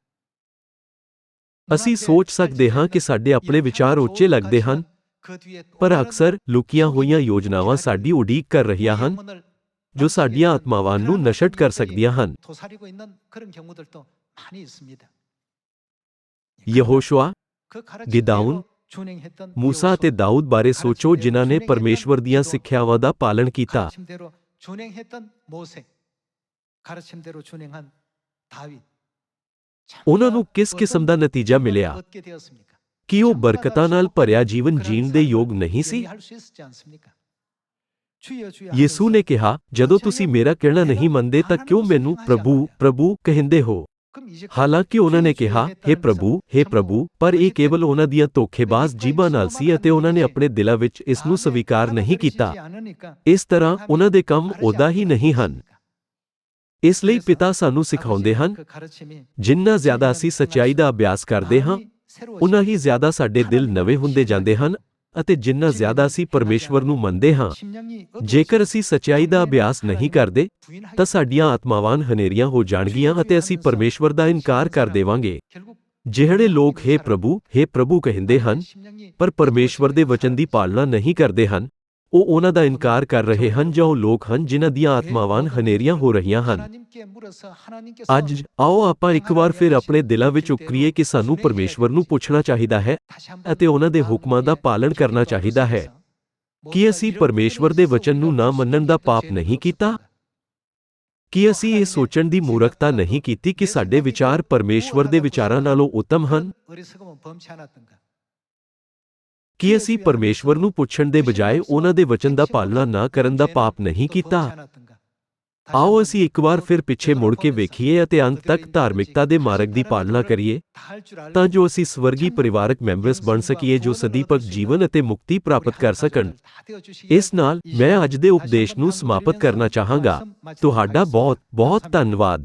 ਅਸੀਂ ਸੋਚ ਸਕਦੇ ਹਾਂ ਕਿ ਸਾਡੇ ਆਪਣੇ ਵਿਚਾਰ ਉੱਚੇ ਲੱਗਦੇ ਹਨ, ਪਰ ਅਕਸਰ ਲੁਕੀਆਂ ਹੋਈਆਂ ਯੋਜਨਾਵਾਂ ਸਾਡੀ ਉਡੀਕ ਕਰ ਰਹੀਆਂ ਹਨ, ਜੋ ਸਾਡੀਆਂ ਆਤਮਾਵਾਂ ਨੂੰ ਨਸ਼ਟ ਕਰ ਸਕਦੀਆਂ ਹਨ। ਯਹੋਸ਼ੁਆ, ਗਿਦਾਊਨ, ਮੂਸਾ ਅਤੇ ਦਾਊਦ ਬਾਰੇ ਸੋਚੋ, ਜਿਨ੍ਹਾਂ ਨੇ ਪਰਮੇਸ਼ਵਰ ਦੀਆਂ ਸਿੱਖਿਆਵਾਂ ਦਾ ਪਾਲਣ ਕੀਤਾ। ਉਹਨਾਂ ਨੂੰ ਕਿਸ ਕਿਸਮ ਦਾ ਨਤੀਜਾ ਮਿਲਿਆ? ਕੀ ਉਹ ਬਰਕਤਾਂ ਨਾਲ ਭਰਿਆ ਜੀਵਨ ਜੀਣ ਦੇ ਯੋਗ ਨਹੀਂ ਸੀ? ਯਿਸੂ ਨੇ ਕਿਹਾ, ਜਦੋਂ ਤੁਸੀਂ ਮੇਰਾ ਕਹਿਣਾ ਨਹੀਂ ਮੰਨਦੇ ਤਾਂ ਕਿਉਂ ਮੈਨੂੰ ਪ੍ਰਭੂ ਪ੍ਰਭੂ ਕਹਿੰਦੇ ਹੋ? ਹਾਲਾਂਕਿ ਉਹਨਾਂ ਨੇ ਕਿਹਾ, ਹੇ ਪ੍ਰਭੂ, ਪਰ ਇਹ ਕੇਵਲ ਉਹਨਾਂ ਦੀਆਂ ਧੋਖੇਬਾਜ਼ ਜੀਭਾਂ ਨਾਲ ਸੀ ਅਤੇ ਉਹਨਾਂ ਨੇ ਆਪਣੇ ਦਿਲਾਂ ਵਿੱਚ ਇਸ ਨੂੰ ਸਵੀਕਾਰ ਨਹੀਂ ਕੀਤਾ। ਇਸ ਤਰ੍ਹਾਂ ਉਹਨਾਂ ਦੇ ਕੰਮ ਓਦਾਂ ਹੀ ਨਹੀਂ ਹਨ। ਇਸ ਲਈ ਪਿਤਾ ਸਾਨੂੰ ਸਿਖਾਉਂਦੇ ਹਨ, ਜਿੰਨਾ ਜ਼ਿਆਦਾ ਅਸੀਂ ਸੱਚਾਈ ਦਾ ਅਭਿਆਸ ਕਰਦੇ ਹਾਂ, ਉਨਾ ਹੀ ਜ਼ਿਆਦਾ ਸਾਡੇ ਦਿਲ ਨਵੇਂ ਹੁੰਦੇ ਜਾਂਦੇ ਹਨ ਅਤੇ ਜਿੰਨਾ ਜ਼ਿਆਦਾ ਅਸੀਂ ਪਰਮੇਸ਼ਵਰ ਨੂੰ ਮੰਨਦੇ ਹਾਂ। ਜੇਕਰ ਅਸੀਂ ਸੱਚਾਈ ਦਾ ਅਭਿਆਸ ਨਹੀਂ ਕਰਦੇ, ਤਾਂ ਸਾਡੀਆਂ ਆਤਮਾਵਾਂ ਹਨੇਰੀਆਂ ਹੋ ਜਾਣਗੀਆਂ ਅਤੇ ਅਸੀਂ ਪਰਮੇਸ਼ਵਰ ਦਾ ਇਨਕਾਰ ਕਰ ਦੇਵਾਂਗੇ। ਜਿਹੜੇ ਲੋਕ ਹੇ ਪ੍ਰਭੂ ਕਹਿੰਦੇ ਹਨ, ਪਰ ਪਰਮੇਸ਼ਵਰ ਦੇ ਵਚਨ ਦੀ ਪਾਲਣਾ ਨਹੀਂ ਕਰਦੇ ਹਨ, ਉਹ ਉਹਨਾਂ ਦਾ ਇਨਕਾਰ ਕਰ ਰਹੇ ਹਨ, ਜਾਂ ਉਹ ਲੋਕ ਹਨ ਜਿਨ੍ਹਾਂ ਦੀਆਂ ਆਤਮਾਵਾਂ ਹਨੇਰੀਆਂ ਹੋ ਰਹੀਆਂ ਹਨ। ਅੱਜ ਆਓ ਆਪਾਂ ਇੱਕ ਵਾਰ ਫਿਰ ਆਪਣੇ ਦਿਲਾਂ ਵਿੱਚ ਉਕਰੀਏ ਕਿ ਸਾਨੂੰ ਪਰਮੇਸ਼ਵਰ ਨੂੰ ਪੁੱਛਣਾ ਚਾਹੀਦਾ ਹੈ ਅਤੇ ਉਹਨਾਂ ਦੇ ਹੁਕਮਾਂ ਦਾ ਪਾਲਣ ਕਰਨਾ ਚਾਹੀਦਾ ਹੈ। ਕੀ ਅਸੀਂ ਪਰਮੇਸ਼ਵਰ ਦੇ ਵਚਨ ਨੂੰ ਨਾ ਮੰਨਣ ਦਾ ਪਾਪ ਨਹੀਂ ਕੀਤਾ? ਕੀ ਅਸੀਂ ਇਹ ਸੋਚਣ ਦੀ ਮੂਰਖਤਾ ਨਹੀਂ ਕੀਤੀ ਕਿ ਸਾਡੇ ਵਿਚਾਰ ਪਰਮੇਸ਼ਵਰ ਦੇ ਵਿਚਾਰਾਂ ਨਾਲੋਂ ਉੱਤਮ ਹਨ? ਕੀ ਅਸੀਂ ਪਰਮੇਸ਼ਵਰ ਨੂੰ ਪੁੱਛਣ ਦੇ ਬਜਾਏ ਉਹਨਾਂ ਦੇ ਵਚਨ ਦਾ ਪਾਲਣਾ ਨਾ ਕਰਨ ਦਾ ਪਾਪ ਨਹੀਂ ਕੀਤਾ? ਆਓ ਅਸੀਂ ਇੱਕ ਵਾਰ ਫਿਰ ਪਿੱਛੇ ਮੁੜ ਕੇ ਵੇਖੀਏ ਅਤੇ ਅੰਤ ਤੱਕ ਧਾਰਮਿਕਤਾ ਦੇ ਮਾਰਗ ਦੀ ਪਾਲਣਾ ਕਰੀਏ, ਤਾਂ ਜੋ ਅਸੀਂ ਸਵਰਗੀ ਪਰਿਵਾਰਕ ਮੈਂਬਰਸ ਬਣ ਸਕੀਏ ਜੋ ਸਦੀਪਕ ਜੀਵਨ ਅਤੇ ਮੁਕਤੀ ਪ੍ਰਾਪਤ ਕਰ ਸਕਣ। ਇਸ ਨਾਲ ਮੈਂ ਅੱਜ ਦੇ ਉਪਦੇਸ਼ ਨੂੰ ਸਮਾਪਤ ਕਰਨਾ ਚਾਹਾਂਗਾ। ਤੁਹਾਡਾ ਬਹੁਤ ਬਹੁਤ ਧੰਨਵਾਦ।